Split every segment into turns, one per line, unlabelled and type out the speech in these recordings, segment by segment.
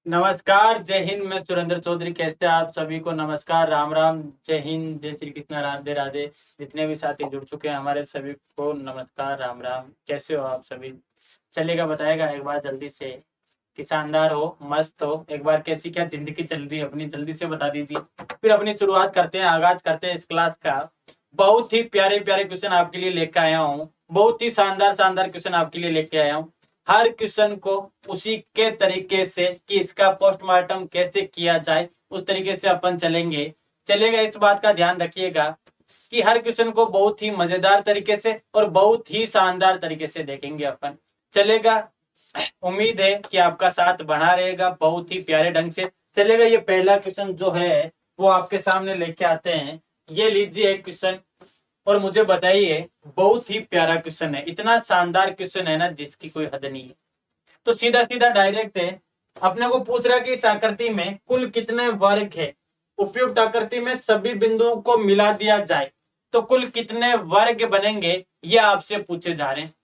नमस्कार, जय हिंद। मैं सुरेंद्र चौधरी। कैसे आप सभी को नमस्कार, राम राम, जय हिंद, जय श्री कृष्ण, राधे राधे। जितने भी साथी जुड़ चुके हैं हमारे सभी को नमस्कार, राम राम। कैसे हो आप सभी? चलेगा, बताएगा एक बार जल्दी से कि शानदार हो, मस्त हो। एक बार कैसी क्या जिंदगी चल रही है अपनी, जल्दी से बता दीजिए। फिर अपनी शुरुआत करते हैं, आगाज करते हैं इस क्लास का। बहुत ही प्यारे प्यारे क्वेश्चन आपके लिए लेकर आया हूँ। बहुत ही शानदार शानदार क्वेश्चन आपके लिए लेके आया हूँ। हर क्वेश्चन को उसी के तरीके से कि इसका पोस्टमार्टम कैसे किया जाए, उस तरीके से अपन चलेंगे। चलेगा, इस बात का ध्यान रखिएगा कि हर क्वेश्चन को बहुत ही मजेदार तरीके से और बहुत ही शानदार तरीके से देखेंगे अपन। चलेगा, उम्मीद है कि आपका साथ बना रहेगा बहुत ही प्यारे ढंग से। चलेगा, ये पहला क्वेश्चन जो है वो आपके सामने लेके आते हैं। ये लीजिए एक क्वेश्चन और मुझे बताइए। बहुत ही प्यारा क्वेश्चन है, इतना शानदार क्वेश्चन है ना जिसकी कोई हद नहीं है। तो सीधा सीधा डायरेक्ट है। अपने को पूछ रहा है कि इस आकृति में कुल कितने वर्ग है। उपयुक्त आकृति में सभी बिंदुओं को मिला दिया जाए तो कुल कितने वर्ग बनेंगे, ये आपसे पूछे जा रहे हैं।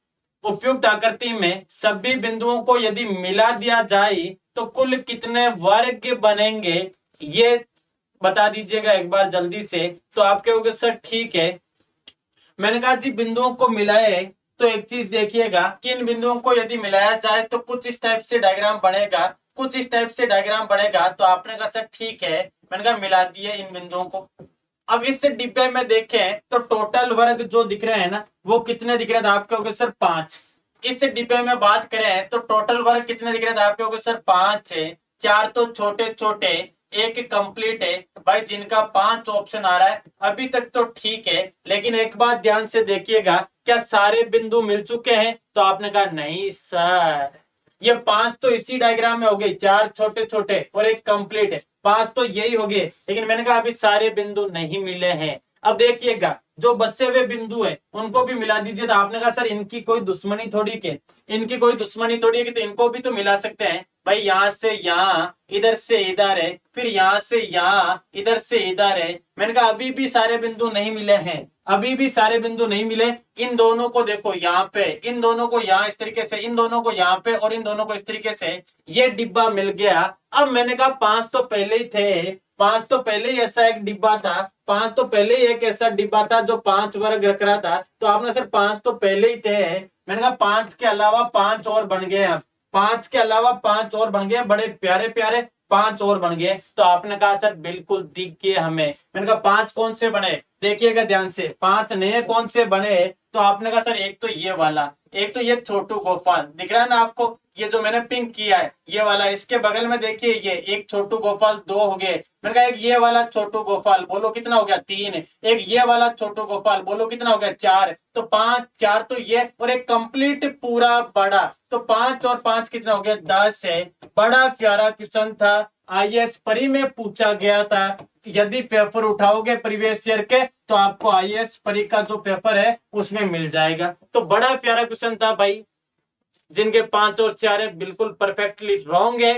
उपयुक्त आकृति में सभी बिंदुओं को यदि मिला दिया जाए तो कुल कितने वर्ग बनेंगे, ये बता दीजिएगा एक बार जल्दी से। तो आप कहोगे सर ठीक है। मैंने कहा जी बिंदुओं को मिलाए तो एक चीज देखिएगा कि इन बिंदुओं को यदि मिलाया जाए तो कुछ इस टाइप से डायग्राम बनेगा, कुछ इस टाइप से डायग्राम बनेगा। तो आपने कहा सर ठीक है, मैंने कहा मिला दिए इन बिंदुओं को। अब इस डिब्बे में देखें तो टोटल वर्ग जो दिख रहे हैं ना, वो कितने दिख रहे थे? आप कहोगे सर 5। इस डिब्बे में बात करें तो टोटल वर्ग कितने दिख रहे थे? आप कहोगे सर 5 है। 4 तो छोटे छोटे, एक कंप्लीट है भाई, जिनका 5 ऑप्शन आ रहा है। अभी तक तो ठीक है, लेकिन एक बात ध्यान से देखिएगा, क्या सारे बिंदु मिल चुके हैं? तो आपने कहा नहीं सर, ये 5 तो इसी डायग्राम में हो गए, 4 छोटे छोटे और एक कंप्लीट है, 5 तो यही हो गए। लेकिन मैंने कहा अभी सारे बिंदु नहीं मिले हैं। अब देखिएगा, जो बचे हुए बिंदु है उनको भी मिला दीजिए। तो आपने कहा सर इनकी कोई दुश्मनी थोड़ी के, इनकी कोई दुश्मनी थोड़ी है कि तो इनको भी तो मिला सकते हैं भाई। यहाँ से यहाँ, इधर से इधर है, फिर यहाँ से यहाँ, इधर से इधर है। मैंने कहा अभी भी सारे बिंदु नहीं मिले हैं, अभी भी सारे बिंदु नहीं मिले। इन दोनों को देखो यहाँ पे, इन दोनों को यहाँ इस तरीके से, इन दोनों को यहाँ पे और इन दोनों को इस तरीके से, ये डिब्बा मिल गया। अब मैंने कहा 5 तो पहले ही थे, 5 तो पहले ही ऐसा एक डिब्बा था, 5 तो पहले ही एक ऐसा डिब्बा था जो 5 वर्ग रख रहा था। तो आपने सर 5 तो पहले ही थे। मैंने कहा 5 के अलावा 5 और बन गए। अब 5 के अलावा 5 और बन गए, बड़े प्यारे प्यारे 5 और बन गए। तो आपने कहा सर बिल्कुल दिख गए हमें। मैंने कहा 5 कौन से बने? देखिएगा ध्यान से, 5 नए कौन से बने? तो आपने कहा सर एक तो ये वाला, एक तो ये छोटू गोपाल दिख रहा है ना आपको, ये जो मैंने पिंक किया है ये वाला। इसके बगल में देखिए ये एक छोटू गोपाल, 2 हो गए। मैंने कहा एक ये वाला छोटू गोपाल, बोलो कितना हो गया? 3। एक ये वाला छोटू गोपाल, बोलो कितना हो गया? 4। तो 5, 4 तो ये, और एक कंप्लीट पूरा बड़ा। तो 5 और 5 कितना हो गया? 10 है। बड़ा प्यारा क्वेश्चन था, आईएएस परी में पूछा गया था। यदि पेपर उठाओगे प्रीवियस ईयर के तो आपको आईएएस परी का जो पेपर है उसमें मिल जाएगा। तो बड़ा प्यारा क्वेश्चन था भाई। जिनके 5 और 4 है बिल्कुल परफेक्टली रॉन्ग है।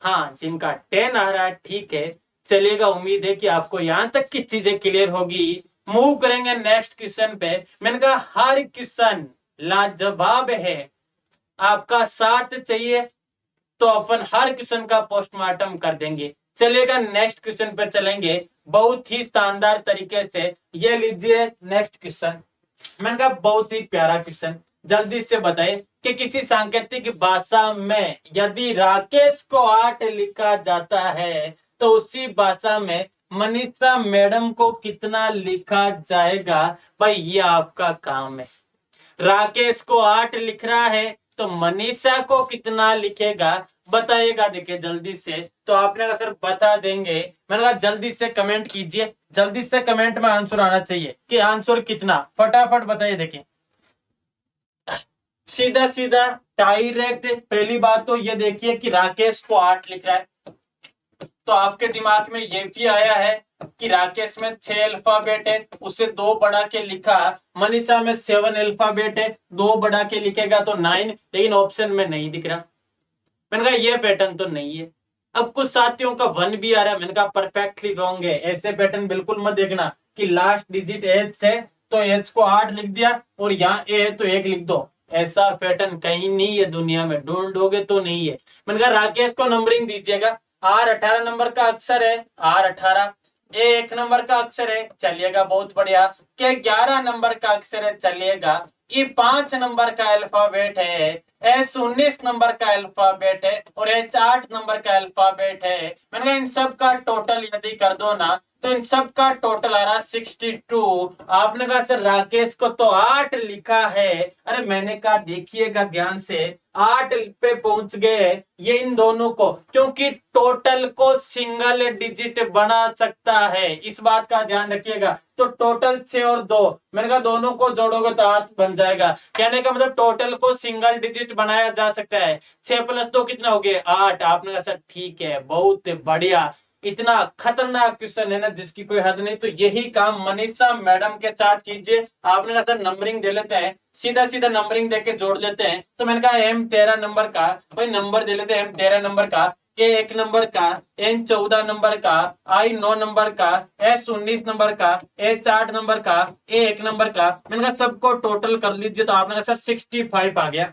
हाँ, जिनका 10 आ रहा है ठीक है। चलिएगा, उम्मीद है कि आपको यहां तक की चीजें क्लियर होगी। मूव करेंगे नेक्स्ट क्वेश्चन पे। मैंने कहा हर क्वेश्चन लाजवाब है, आपका साथ चाहिए तो अपन हर क्वेश्चन का पोस्टमार्टम कर देंगे। चलेगा, नेक्स्ट क्वेश्चन पे चलेंगे बहुत ही शानदार तरीके से। ये लीजिए नेक्स्ट क्वेश्चन। मैंने कहा बहुत ही प्यारा क्वेश्चन, जल्दी से बताइए कि किसी सांकेतिक भाषा में यदि राकेश को 8 लिखा जाता है तो उसी भाषा में मनीषा मैडम को कितना लिखा जाएगा? भाई ये आपका काम है। राकेश को 8 लिख रहा है तो मनीषा को कितना लिखेगा बताइएगा। देखिए जल्दी से, तो आपने कहा सर बता देंगे। मैंने कहा जल्दी से कमेंट कीजिए, जल्दी से कमेंट में आंसर आना चाहिए कि आंसर कितना, फटाफट बताइए। देखिए सीधा सीधा डायरेक्ट, पहली बात तो ये देखिए कि राकेश को 8 लिख रहा है, तो आपके दिमाग में ये भी आया है कि राकेश में 6 अल्फाबेट है, उससे 2 बढ़ा के लिखा। मनीषा में 7 अल्फाबेट है, 2 बढ़ा के लिखेगा तो 9, लेकिन ऑप्शन में नहीं दिख रहा। मैंने कहा ये पैटर्न तो नहीं है। अब कुछ साथियों का 1 भी आ रहा है, मैंने कहा परफेक्टली रॉन्ग है। ऐसे पैटर्न बिल्कुल मत देखना कि लास्ट डिजिट एच है तो एच को 8 लिख दिया और यहाँ ए है तो 1 लिख दो। ऐसा पैटर्न कहीं नहीं है दुनिया में, ढूंढोगे तो नहीं है। मैंने कहा राकेश को नंबरिंग दीजिएगा। R18 नंबर का अक्षर है, R18। ए 1 नंबर का अक्षर है, चलिएगा बहुत बढ़िया। के 11 नंबर का अक्षर है, चलिएगा। ई 5 नंबर का अल्फाबेट है, एस 19 नंबर का अल्फाबेट है, और एच 8 नंबर का अल्फाबेट है। मैंने कहा इन सब का टोटल यदि कर दो ना, तो इन सब का टोटल आ रहा 62। आपने कहा सर राकेश को तो 8 लिखा है। अरे मैंने कहा देखिएगा ध्यान से, 8 पे पहुंच गए ये इन दोनों को, क्योंकि टोटल को सिंगल डिजिट बना सकता है, इस बात का ध्यान रखिएगा। तो टोटल 6 और 2, मैंने कहा दोनों को जोड़ोगे तो 8 बन जाएगा। कहने का मतलब टोटल को सिंगल डिजिट बनाया जा सकता है। 6 + 2 कितना हो गया 8। आपने कहा सर ठीक है, बहुत बढ़िया। इतना खतरनाक क्वेश्चन है ना जिसकी कोई हद नहीं। तो यही काम मनीषा मैडम के साथ कीजिए। आपने कहा सर नंबरिंग दे लेते हैं, सीधा सीधा नंबरिंग देके जोड़ लेते हैं। तो मैंने कहा M13 नंबर का भाई नंबर दे लेते हैं, M13 नंबर का, A1 नंबर का, N14 नंबर का, I9 नंबर का, S19 नंबर का, H8 नंबर का, A1 नंबर का। मैंने कहा सबको टोटल कर लीजिए। तो आपने कहा सर 65 आ गया।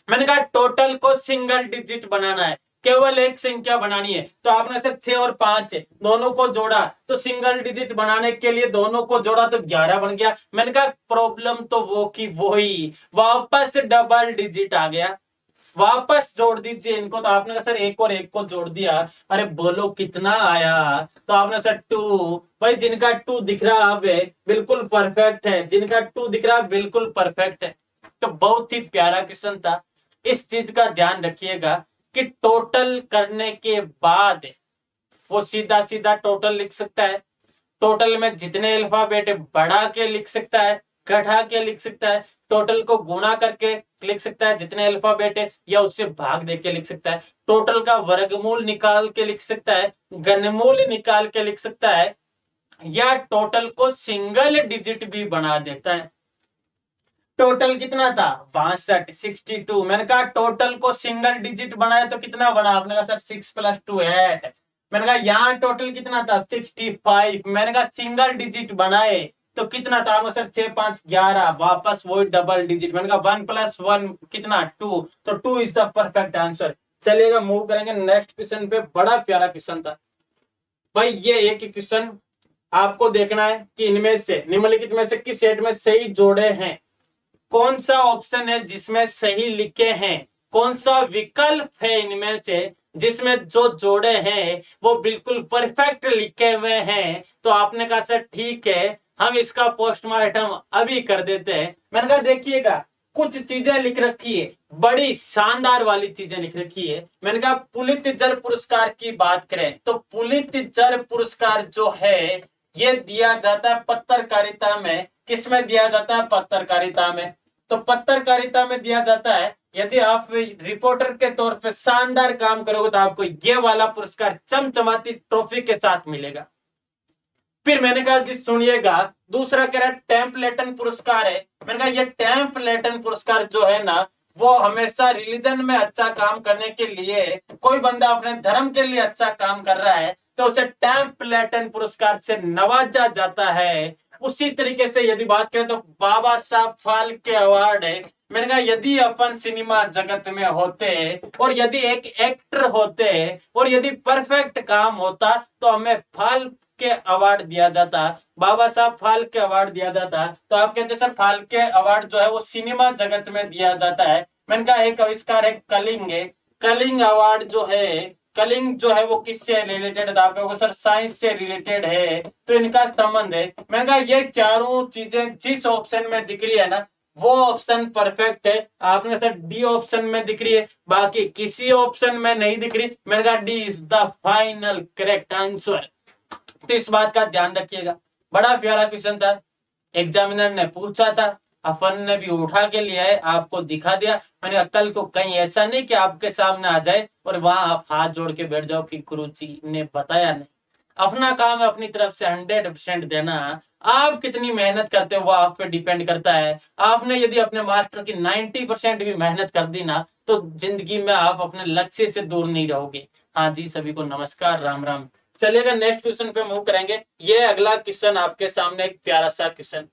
मैंने कहा टोटल को सिंगल डिजिट बनाना है, केवल एक संख्या बनानी है। तो आपने सिर्फ 6 और 5 दोनों को जोड़ा, तो सिंगल डिजिट बनाने के लिए दोनों को जोड़ा तो 11 बन गया। मैंने कहा प्रॉब्लम तो वो की वही, वापस डबल डिजिट आ गया, वापस जोड़ दीजिए इनको। तो आपने कहा सर एक और एक को जोड़ दिया। अरे बोलो कितना आया। तो आपने सर 2। भाई जिनका 2 दिख रहा है बिल्कुल परफेक्ट है, जिनका 2 दिख रहा है बिल्कुल परफेक्ट है। तो बहुत ही प्यारा क्वेश्चन था। इस चीज का ध्यान रखिएगा कि टोटल करने के बाद वो सीधा सीधा टोटल लिख सकता है। टोटल में जितने अल्फाबेट है बढ़ा के लिख सकता है, घटा के लिख सकता है। टोटल को गुणा करके लिख सकता है जितने अल्फाबेट है, या उससे भाग देके लिख सकता है। टोटल का वर्गमूल निकाल के लिख सकता है, घनमूल निकाल के लिख सकता है, या टोटल को सिंगल डिजिट भी बना देता है। टोटल कितना था 62, 62। मैंने कहा टोटल को सिंगल डिजिट बनाया तो कितना बना। आपने कहा सर 6 + 2 8। मैंने कहा यहाँ टोटल कितना था 65। मैंने कहा सिंगल डिजिट बनाए तो कितना था। आपने सर 6 5 11, वापस वही डबल डिजिट। मैंने कहा 1 + 1 कितना 2, तो 2 इज द परफेक्ट आंसर। चलिएगा मूव करेंगे नेक्स्ट क्वेश्चन पे। बड़ा प्यारा क्वेश्चन था भाई। ये एक क्वेश्चन आपको देखना है कि इनमें से निम्नलिखित में से किस सेट में सही जोड़े हैं। कौन सा ऑप्शन है जिसमें सही लिखे हैं, कौन सा विकल्प है इनमें से जिसमें जो जोड़े हैं वो बिल्कुल परफेक्ट लिखे हुए हैं। तो आपने कहा सर ठीक है, हम इसका पोस्टमार्टम अभी कर देते हैं। मैंने कहा देखिएगा कुछ चीजें लिख रखी है, बड़ी शानदार वाली चीजें लिख रखी है। मैंने कहा पुलित्जर पुरस्कार की बात करें तो पुलित्जर पुरस्कार जो है ये दिया जाता है पत्रकारिता में। किसमें दिया जाता है, पत्रकारिता में। तो पत्रकारिता में दिया जाता है। यदि आप रिपोर्टर के तौर पे शानदार काम करोगे तो आपको ये वाला पुरस्कार चमचमाती ट्रॉफी के साथ मिलेगा। फिर मैंने कहा जी सुनिएगा, दूसरा कह रहा है टेम्पलेटन पुरस्कार है। मैंने कहा ये टेम्पलेटन पुरस्कार जो है ना, वो हमेशा रिलीजन में अच्छा काम करने के लिए, कोई बंदा अपने धर्म के लिए अच्छा काम कर रहा है तो उसे टेम्पलेटन पुरस्कार से नवाजा जाता है। उसी तरीके से यदि बात करें तो बाबा साहब फाल्के अवार्ड है। मैंने कहा यदि अपन सिनेमा जगत में होते और यदि एक एक्टर होते और यदि परफेक्ट काम होता तो हमें फाल्के अवार्ड दिया जाता, बाबा साहब फाल्के अवार्ड दिया जाता। तो आप कहते सर फाल्के अवार्ड जो है वो सिनेमा जगत में दिया जाता है। मैंने कहा एक आविष्कार है कलिंग है। कलिंग अवार्ड जो है, कलिंग जो है वो किससे रिलेटेड है। आप कहोगे सर साइंस से रिलेटेड है, तो इनका संबंध है। मैंने कहा ये चारों चीजें जिस ऑप्शन में दिख रही है ना वो ऑप्शन परफेक्ट है। आपने सर डी ऑप्शन में दिख रही है, बाकी किसी ऑप्शन में नहीं दिख रही। मैंने कहा D is the final correct answer. तो इस बात का ध्यान रखिएगा। बड़ा प्यारा क्वेश्चन था, एग्जामिनर ने पूछा था, अपन ने भी उठा के लिया है, आपको दिखा दिया। मैंने कल को कहीं ऐसा नहीं कि आपके सामने आ जाए और वहां आप हाथ जोड़ के बैठ जाओ कि गुरुजी ने बताया नहीं। अपना काम है अपनी तरफ से 100% देना। आप कितनी मेहनत करते हो वो आप पे डिपेंड करता है। आपने यदि अपने मास्टर की 90% भी मेहनत कर दी ना तो जिंदगी में आप अपने लक्ष्य से दूर नहीं रहोगे। हाँ जी, सभी को नमस्कार, राम राम। चलिएगा नेक्स्ट क्वेश्चन पे मूव करेंगे। ये अगला क्वेश्चन आपके सामने एक प्यारा सा क्वेश्चन।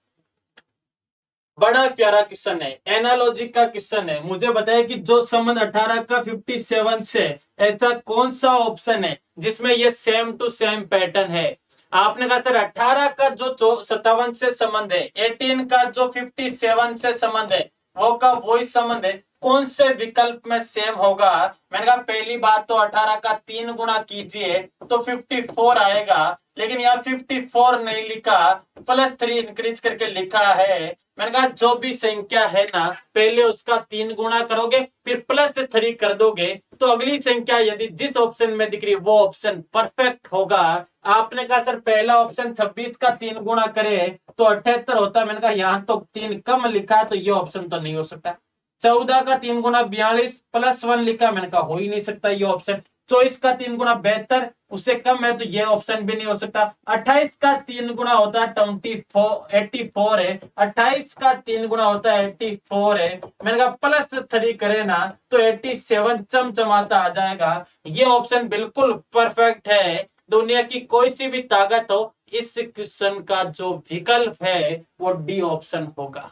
बड़ा प्यारा क्वेश्चन है, एनालॉजी का क्वेश्चन है। मुझे बताइए कि जो संबंध 18 का 57 से, ऐसा कौन सा ऑप्शन है जिसमें ये सेम टू सेम पैटर्न है। आपने कहा सर 18 का जो 57 से संबंध है, 18 का जो 57 से संबंध है, वो का वही संबंध है, कौन से विकल्प में सेम होगा। मैंने कहा पहली बात तो 18 का 3 गुना कीजिए तो 54 आएगा, लेकिन यहाँ 54 नहीं लिखा, +3 इंक्रीज करके लिखा है। मैंने कहा जो भी संख्या है ना, पहले उसका 3 गुना करोगे, फिर +3 कर दोगे, तो अगली संख्या यदि जिस ऑप्शन में दिख रही है वो ऑप्शन परफेक्ट होगा। आपने कहा सर पहला ऑप्शन 26 का 3 गुना करे तो 78 होता है। मैंने कहा यहाँ तो 3 कम लिखा है, तो ये ऑप्शन तो नहीं हो सकता। 14 का 3 गुना 42 +1 लिखा, मैंने कहा हो ही नहीं सकता ये ऑप्शन। 24 का 3 गुना 72, उससे कम है, तो ये ऑप्शन भी नहीं हो सकता। 28 का 3 गुना होता है 84 है, 28 का 3 गुना होता है 84 है। मैंने कहा +3 करे ना तो 87 चमचमाता आ जाएगा। ये ऑप्शन बिल्कुल परफेक्ट है। दुनिया की कोई सी भी ताकत हो, इस क्वेश्चन का जो विकल्प है वो डी ऑप्शन होगा।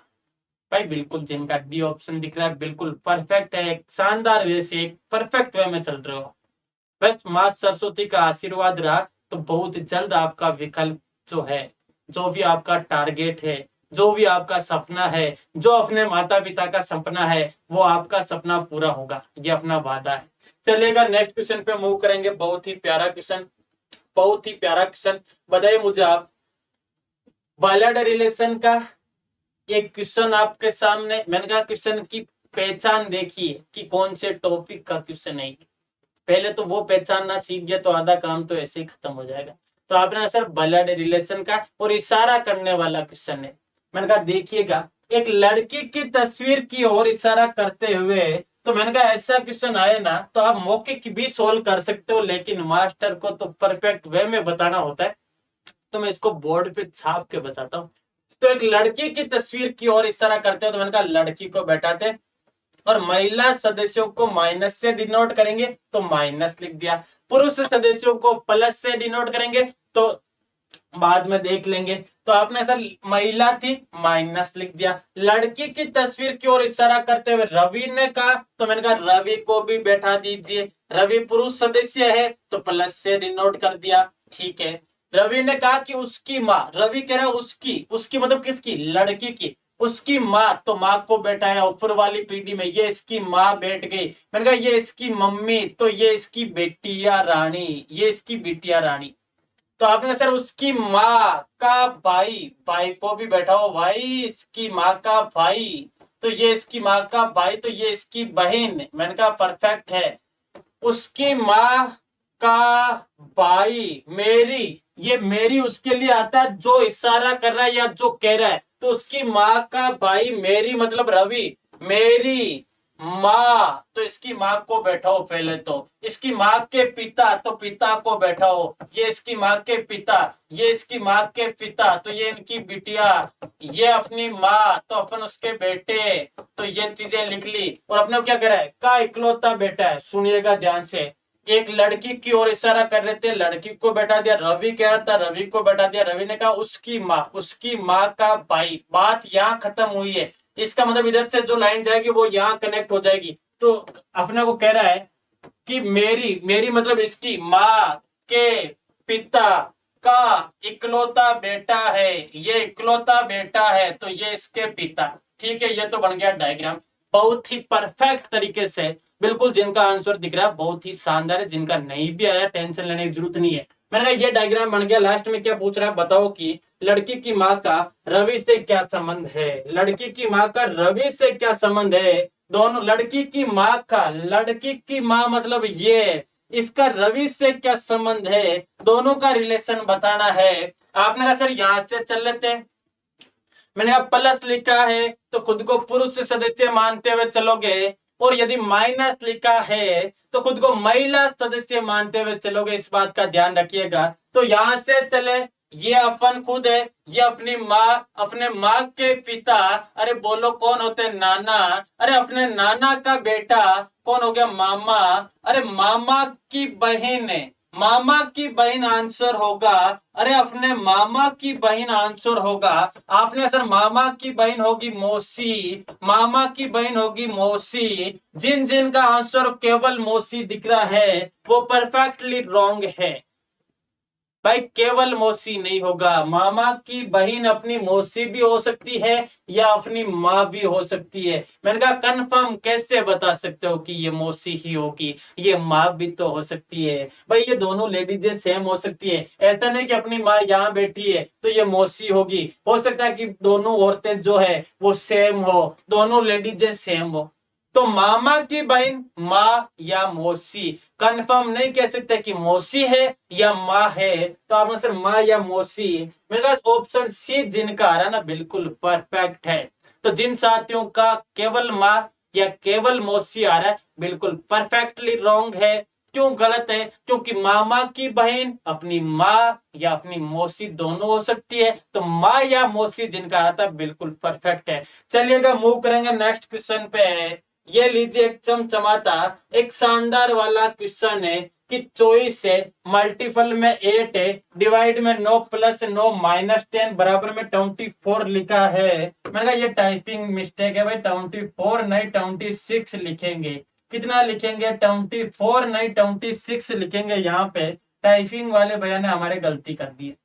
भाई बिल्कुल जिनका डी ऑप्शन दिख रहा है बिल्कुल परफेक्ट है, एक शानदार वे से, एक परफेक्ट वे में चल रहे हो। बस मां सरस्वती का आशीर्वाद रहा तो बहुत जल्द आपका विकल्प जो है, जो भी आपका टारगेट है, जो भी आपका सपना है, जो अपने माता पिता का सपना है, वो आपका सपना पूरा होगा, ये अपना वादा है। चलेगा नेक्स्ट क्वेश्चन पे मूव करेंगे। बहुत ही प्यारा क्वेश्चन, बहुत ही प्यारा क्वेश्चन। बताइए मुझे आप, बायलैड रिलेशन का एक क्वेश्चन आपके सामने। मैंने कहा क्वेश्चन की पहचान देखिए कि कौन से टॉपिक का क्वेश्चन है। पहले तो वो पहचानना सीख गया तो आधा काम तो ऐसे ही खत्म हो जाएगा। तो आपने सर ब्लड रिलेशन का और इशारा करने वाला क्वेश्चन है। मैंने कहा देखिएगा, एक लड़की की तस्वीर की ओर इशारा करते हुए, तो मैंने कहा ऐसा क्वेश्चन आए ना तो आप मौके की भी सोल्व कर सकते हो, लेकिन मास्टर को तो परफेक्ट वे में बताना होता है। तो मैं इसको बोर्ड पे छाप के बताता हूँ। तो एक लड़की की तस्वीर की ओर इशारा करते हो, तो मैंने कहा लड़की को बैठाते और महिला सदस्यों को माइनस से डिनोट करेंगे तो माइनस लिख दिया, पुरुष सदस्यों को प्लस से डिनोट करेंगे तो बाद में देख लेंगे। तो आपने सर महिला थी माइनस लिख दिया। लड़की की तस्वीर की ओर इशारा करते हुए रवि ने कहा, तो मैंने कहा रवि को भी बैठा दीजिए। रवि पुरुष सदस्य है तो प्लस से डिनोट कर दिया, ठीक है। रवि ने कहा कि उसकी माँ, रवि कह रहा उसकी, उसकी मतलब किसकी, लड़की की, उसकी माँ, तो माँ को बैठाया ऊपर वाली पीढ़ी में, ये इसकी माँ बैठ गई। मैंने कहा ये इसकी मम्मी, तो ये इसकी बेटिया रानी, ये इसकी बेटिया रानी। तो आपने कहा सर उसकी माँ का भाई, भाई को भी बैठाओ, भाई इसकी माँ का भाई, तो ये इसकी माँ का भाई, तो ये इसकी बहन। मैंने कहा परफेक्ट है। उसकी माँ का भाई मेरी, ये मेरी उसके लिए आता है जो इशारा कर रहा है या जो कह रहा है। तो उसकी माँ का भाई मेरी मतलब रवि, मेरी माँ, तो इसकी माँ को बैठाओ पहले। तो इसकी माँ के पिता, तो पिता को बैठाओ, ये इसकी माँ के पिता, ये इसकी माँ के पिता, तो ये इनकी बिटिया, ये अपनी माँ, तो अपन उसके बेटे। तो ये चीजें लिख ली। और अपने क्या कह रहा है, का इकलौता बेटा है। सुनिएगा ध्यान से, एक लड़की की ओर इशारा कर रहे थे, लड़की को बैठा दिया। रवि कह रहा था, रवि को बैठा दिया। रवि ने कहा उसकी माँ, उसकी माँ का भाई। बात यहाँ खत्म हुई है। इसका मतलब इधर से जो लाइन जाएगी वो यहाँ कनेक्ट हो जाएगी। तो अपने को कह रहा है कि मेरी, मेरी मतलब इसकी माँ के पिता का इकलौता बेटा है, ये इकलौता बेटा है, तो ये इसके पिता। ठीक है, ये तो बन गया डायग्राम बहुत ही परफेक्ट तरीके से। बिल्कुल जिनका आंसर दिख रहा है बहुत ही शानदार है, जिनका नहीं भी आया टेंशन लेने की जरूरत नहीं है। मैंने कहा ये डायग्राम बन गया। लास्ट में क्या पूछ रहा है बताओ कि लड़की की माँ का रवि से क्या संबंध है। लड़की की माँ का रवि से क्या संबंध है। दोनों, लड़की की माँ का, लड़की की माँ मतलब ये, इसका रवि से क्या संबंध है, दोनों का रिलेशन बताना है। आपने कहा सर यहां से चल लेते हैं। मैंने कहा प्लस लिखा है तो खुद को पुरुष सदस्य मानते हुए चलोगे, और यदि माइनस लिखा है तो खुद को महिला सदस्य मानते हुए चलोगे। इस बात का ध्यान रखिएगा। तो यहां से चले, ये अपन खुद है, ये अपनी माँ, अपने माँ के पिता, अरे बोलो कौन होते हैं, नाना। अरे अपने नाना का बेटा कौन हो गया, मामा। अरे मामा की बहन है,
मामा की बहन आंसर होगा। अरे अपने मामा की बहन आंसर होगा। आपने सर मामा की बहन होगी मौसी, मामा की बहन होगी मौसी। जिन जिन का आंसर केवल मौसी दिख रहा है वो परफेक्टली रॉन्ग है भाई। केवल मौसी नहीं होगा, मामा की बहन अपनी मौसी भी हो सकती है या अपनी माँ भी हो सकती है। मैंने कहा कंफर्म कैसे बता सकते हो कि ये मौसी ही होगी, ये माँ भी तो हो सकती है भाई। ये दोनों लेडीजें सेम हो सकती है, ऐसा नहीं कि अपनी माँ यहाँ बैठी है तो ये मौसी होगी। हो सकता है कि दोनों औरतें जो है वो सेम हो, दोनों लेडीजें सेम हो। तो मामा की बहन माँ या मौसी, कंफर्म नहीं कह सकते कि मौसी है या माँ है। तो आप सर माँ या मौसी, मेरे पास ऑप्शन सी जिनका आ रहा है ना बिल्कुल परफेक्ट है। तो जिन साथियों का केवल माँ या केवल मौसी आ रहा है बिल्कुल परफेक्टली रॉन्ग है। क्यों गलत है? क्योंकि मामा की बहन अपनी माँ या अपनी मौसी दोनों हो सकती है। तो माँ या मौसी जिनका आता है बिल्कुल परफेक्ट है। चलिएगा मूव करेंगे नेक्स्ट क्वेश्चन पे। ये लीजिए एक चमचमाता एक शानदार वाला क्वेश्चन है कि 24 है, मल्टीपल में 8 है, डिवाइड में 9 प्लस 9 माइनस 10 बराबर में 24 लिखा है। मैंने कहा ये टाइपिंग मिस्टेक है भाई, 24 नहीं 26 लिखेंगे। कितना लिखेंगे? 24 नहीं 26 लिखेंगे। यहाँ पे टाइपिंग वाले भैया ने हमारे गलती कर दी है।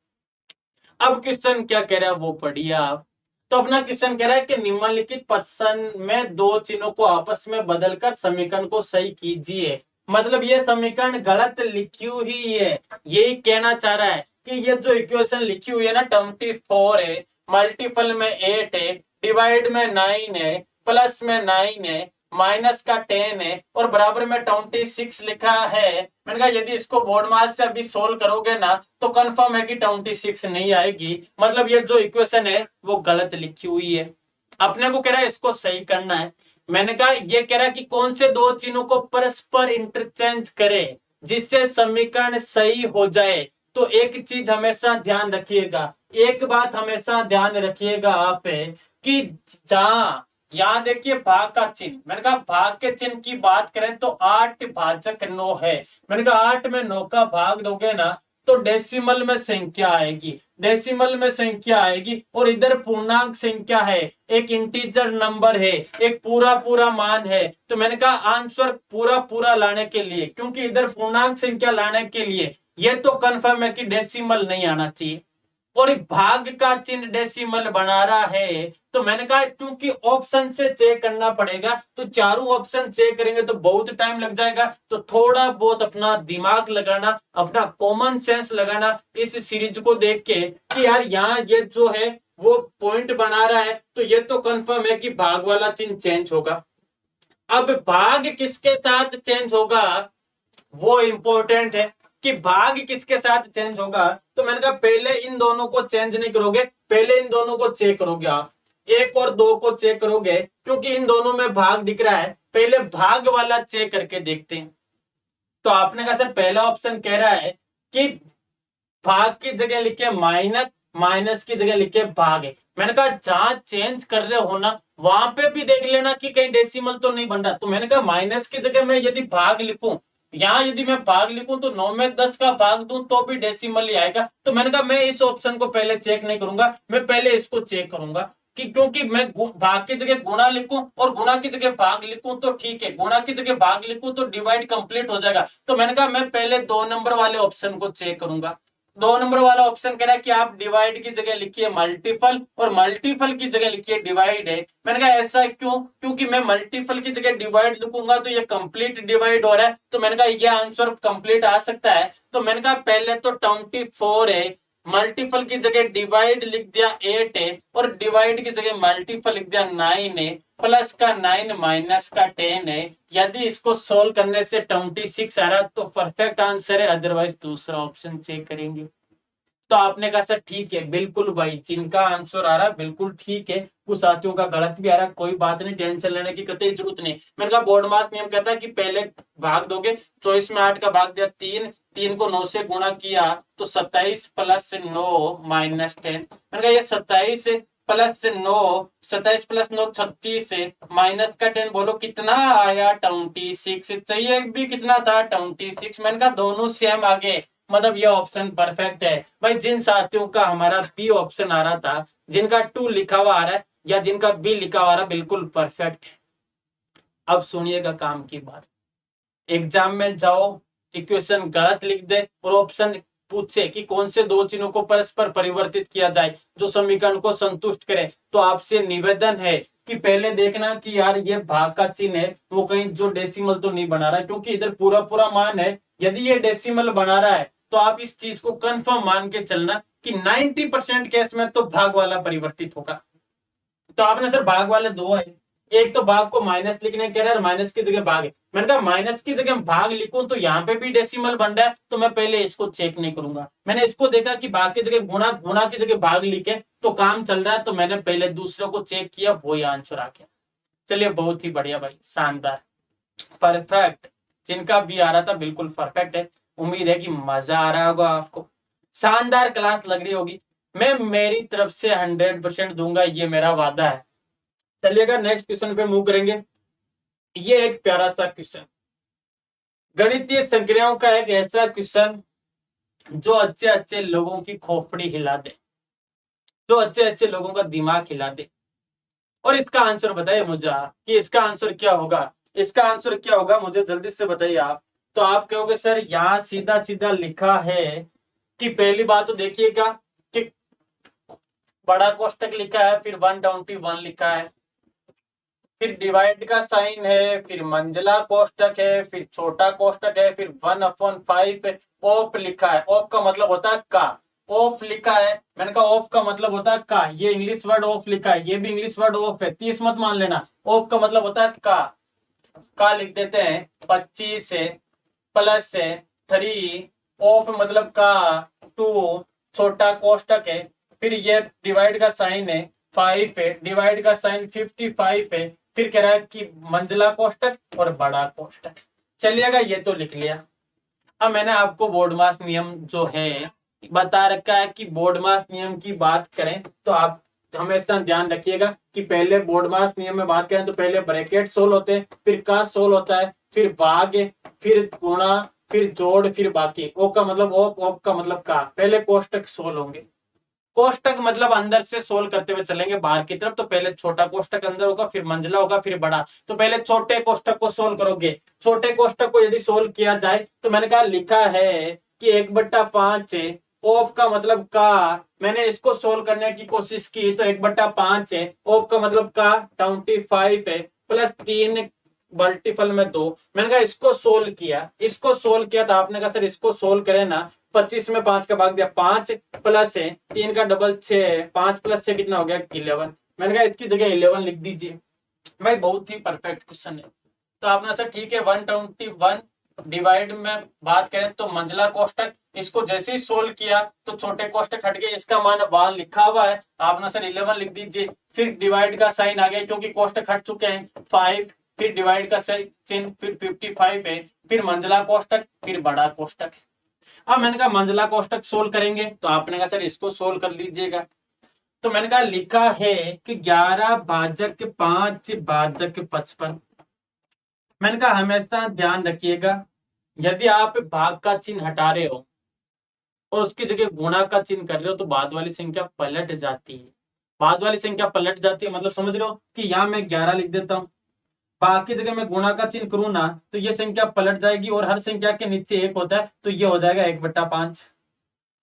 अब क्वेश्चन क्या कह रहा है वो पढ़िए आप। तो अपना क्वेश्चन कह रहा है कि निम्नलिखित प्रश्न में दो चिन्हों को आपस में बदलकर समीकरण को सही कीजिए। मतलब ये समीकरण गलत लिखी हुई है, यही कहना चाह रहा है कि ये जो इक्वेशन लिखी हुई है ना 24 है, मल्टीपल में 8 है, डिवाइड में 9 है, प्लस में 9 है, माइनस का 10 है और बराबर में 26 लिखा है। मैंने कहा यदि इसको बोर्ड मास से अभी सोल्व करोगे ना तो कंफर्म है कि 26 नहीं आएगी। मतलब ये जो इक्वेशन है वो गलत लिखी हुई है। अपने को कह रहा है इसको सही करना है। मैंने कहा ये कह रहा है कि कौन से दो चिन्हों को परस्पर इंटरचेंज करे जिससे समीकरण सही हो जाए। तो एक चीज हमेशा ध्यान रखिएगा, एक बात हमेशा ध्यान रखिएगा आप कि जहां यहाँ देखिए भाग का चिन्ह, मैंने कहा भाग के चिन्ह की बात करें तो 8 भाजक 9 है। मैंने कहा 8 में 9 का भाग दोगे ना तो डेसिमल में संख्या आएगी, डेसिमल में संख्या आएगी। और इधर पूर्णांक संख्या है, एक इंटीजर नंबर है, एक पूरा पूरा मान है। तो मैंने कहा आंसर पूरा पूरा लाने के लिए, क्योंकि इधर पूर्णांक संख्या लाने के लिए ये तो कंफर्म है कि डेसिमल नहीं आना चाहिए और भाग का चिन्ह डेसिमल बना रहा है। तो मैंने कहा क्योंकि ऑप्शन से चेक करना पड़ेगा तो चारों ऑप्शन चेक करेंगे तो बहुत टाइम लग जाएगा। तो थोड़ा बहुत अपना दिमाग लगाना, अपना कॉमन सेंस लगाना इस सीरीज को देख के कि यार यहाँ ये जो है वो पॉइंट बना रहा है तो ये तो कंफर्म है कि भाग वाला चिन्ह चेंज होगा। अब भाग किसके साथ चेंज होगा वो इंपॉर्टेंट है कि भाग किसके साथ चेंज होगा। तो मैंने कहा पहले इन दोनों को चेंज नहीं करोगे, पहले इन दोनों को चेक करोगे आप, 1 और 2 को चेक करोगे क्योंकि इन दोनों में भाग दिख रहा है। पहले भाग वाला चेक करके देखते हैं। तो आपने कहा सर पहला ऑप्शन कह रहा है कि भाग की जगह लिखे माइनस, माइनस की जगह लिखे भाग है। मैंने कहा जहां चेंज कर रहे हो ना वहां पे भी देख लेना कि कहीं डेसिमल तो नहीं बन रहा। तो मैंने कहा माइनस की जगह मैं यदि भाग लिखूं, यहाँ यदि मैं भाग लिखूं तो 9 में 10 का भाग दूं तो भी डेसिमल ही आएगा। तो मैंने कहा मैं इस ऑप्शन को पहले चेक नहीं करूंगा, मैं पहले इसको चेक करूंगा कि क्योंकि मैं भाग की जगह गुणा लिखूं और गुणा की जगह भाग लिखूं तो ठीक है, गुणा की जगह भाग लिखूं तो डिवाइड कंप्लीट हो जाएगा। तो मैंने कहा मैं पहले 2 नंबर वाले ऑप्शन को चेक करूंगा। 2 नंबर वाला ऑप्शन कह रहा है कि आप डिवाइड की जगह लिखिए मल्टीपल और मल्टीपल की जगह लिखिए डिवाइड है। मैंने कहा ऐसा क्यों? क्योंकि मैं मल्टीपल की जगह डिवाइड लिखूंगा तो ये कंप्लीट डिवाइड हो रहा है। तो मैंने कहा ये आंसर कंप्लीट आ सकता है। तो मैंने कहा पहले तो 24 है, मल्टीपल की जगह डिवाइड लिख दिया 8 है और डिवाइड की जगह मल्टीपल लिख दिया 9 है, प्लस का 9 माइनस का 10 है। यदि इसको सोल्व करने से 26 आ रहा तो परफेक्ट आंसर है, अदरवाइज दूसरा ऑप्शन चेक करेंगे। तो आपने कहा सर ठीक है, बिल्कुल भाई जिनका आंसर आ रहा है बिल्कुल ठीक है, कुछ साथियों का गलत भी आ रहा है, कोई बात नहीं, टेंशन लेने की कतई जरूरत नहीं। मैंने कहा बोर्ड मास नियम कहता है कि पहले भाग दोगे, 24 में 8 का भाग दिया 3, 3 को 9 से गुणा किया तो 27 प्लस 9 माइनस 10। मैंने कहा ये 27 प्लस 9, 27 प्लस 9 36 है, माइनस का 10 बोलो कितना आया 26। चाहिए भी कितना था 26। मैंने कहा दोनों सेम आ गए, मतलब ये ऑप्शन परफेक्ट है। भाई जिन साथियों का हमारा बी ऑप्शन आ रहा था, जिनका 2 लिखा हुआ आ रहा है या जिनका बी लिखा हुआ आ रहा है, बिल्कुल परफेक्ट है। अब सुनिएगा काम की बात, एग्जाम में जाओ, इक्वेशन गलत लिख दे और ऑप्शन पूछे कि कौन से दो चिन्हों को परस्पर परिवर्तित किया जाए जो समीकरण को संतुष्ट करे, तो आपसे निवेदन है कि पहले देखना कि यार ये भाग का चिन्ह है वो कहीं जो डेसिमल तो नहीं बना रहा है, क्योंकि इधर पूरा पूरा मान है। यदि ये डेसिमल बना रहा है तो आप इस चीज को कंफर्म मान के चलना कि 90% केस में तो भाग वाला परिवर्तित होगा। तो आपने सर भाग वाले दो है, एक तो भाग को माइनस लिखने कह रहा है, माइनस की जगह भाग है। मैंने कहा माइनस की जगह भाग लिखूं तो यहाँ पे भी डेसिमल बन रहा है, तो मैं पहले इसको चेक नहीं करूंगा। मैंने इसको देखा कि भाग की जगह गुणा, गुणा की जगह भाग लिखे तो काम चल रहा है, तो मैंने पहले दूसरे को चेक किया, वही आंसर आ गया। चलिए बहुत ही बढ़िया भाई, शानदार, परफेक्ट। जिनका भी आ रहा था बिल्कुल परफेक्ट है। उम्मीद है कि मजा आ रहा होगा आपको, शानदार क्लास लग रही होगी। मैं मेरी तरफ से 100% दूंगा, ये मेरा वादा है। चलिएगा नेक्स्ट क्वेश्चन पे मूव करेंगे। ये एक प्यारा सा क्वेश्चन, गणितीय संक्रियाओं का एक ऐसा क्वेश्चन जो अच्छे अच्छे लोगों की खोपड़ी हिला दे, जो अच्छे अच्छे लोगों का दिमाग हिला दे। और इसका आंसर बताइए मुझे आप कि इसका आंसर क्या होगा। इसका आंसर क्या होगा मुझे जल्दी से बताइए आप। तो आप कहोगे सर यहाँ सीधा सीधा लिखा है कि पहली बात तो देखिएगा कि बड़ा कोष्टक लिखा है, फिर 121 लिखा है, फिर डिवाइड का साइन है, फिर मंझला कोष्टक है, फिर छोटा कोष्टक है, फिर 1/5 ऑफ लिखा है। ऑफ का मतलब होता है का, ऑफ लिखा है। मैंने कहा ऑफ का मतलब होता है का, ये इंग्लिश वर्ड ऑफ लिखा है, ये भी इंग्लिश वर्ड ऑफ है, 30 मत मान लेना। ऑफ का मतलब होता है का लिख देते हैं। 25 है, प्लस है 3, ऑफ मतलब का 2, छोटा कोष्टक है, फिर ये डिवाइड का साइन है 5 है, डिवाइड का साइन 55 है, फिर कह रहा है कि मंझला कोष्टक और बड़ा कोष्टक। चलिएगा ये तो लिख लिया। अब मैंने आपको बोर्ड मास नियम जो है बता रखा है कि बोर्ड मास नियम की बात करें तो आप हमेशा ध्यान रखिएगा कि पहले बोर्ड मास नियम में बात करें तो पहले ब्रैकेट सोल होते हैं, फिर का सोल होता है, फिर भाग, फिर गुणा, फिर जोड़, फिर बाकी। ओ का मतलब ऑफ, ऑफ का मतलब का। पहले कोष्टक सोल होंगे, कोष्टक मतलब अंदर से सोल्व करते हुए चलेंगे बाहर की तरफ। तो पहले छोटा कोष्टक अंदर होगा, फिर मंझला होगा, फिर बड़ा। तो पहले छोटे कोष्टक को सोल्व करोगे। छोटे कोष्टक को यदि सोल्व किया जाए तो मैंने कहा लिखा है कि 1/5 है, ऑफ का मतलब का। मैंने इसको सोल्व करने की कोशिश की तो 1/5 है, ऑफ का मतलब का 25 है, प्लस 3 मल्टीपल में 2। मैंने कहा इसको सोल्व किया, इसको सोल्व किया तो आपने कहा सर इसको सोल्व करें ना। 25 में 5 का भाग दिया, 5 प्लस है 3 का डबल 6 है, 5 प्लस 6 कितना हो गया 11। मैंने कहा इसकी जगह 11 लिख दीजिए। भाई बहुत ही परफेक्ट क्वेश्चन है। तो आपने सर ठीक है 121 डिवाइड में बात करें तो मंझला कोष्टक, इसको जैसे ही सोल्व किया तो छोटे कोष्टक हट गए, इसका मान वहां लिखा हुआ है, आपने सर 11 लिख दीजिए। फिर डिवाइड का साइन आ गया क्योंकि कोष्टक हट चुके हैं 5, फिर डिवाइड का साइन, फिर 55 है, फिर मंझला कोष्टक, फिर बड़ा कोष्टक। अब मैंने कहा मंझला कोष्टक सोल्व करेंगे तो आपने कहा सर इसको सोल्व कर लीजिएगा। तो मैंने कहा लिखा है कि 11 भाजक 5 भाजक 55। मैंने कहा हमेशा ध्यान रखिएगा यदि आप भाग का चिन्ह हटा रहे हो और उसकी जगह गुणा का चिन्ह कर रहे हो तो बाद वाली संख्या पलट जाती है। बाद वाली संख्या पलट जाती है मतलब समझ रहे हो कि यहाँ मैं 11 लिख देता हूँ, बाकी जगह मैं गुणा का चिन्ह करूँ ना तो ये संख्या पलट जाएगी और हर संख्या के नीचे 1 होता है तो ये हो जाएगा 1/5।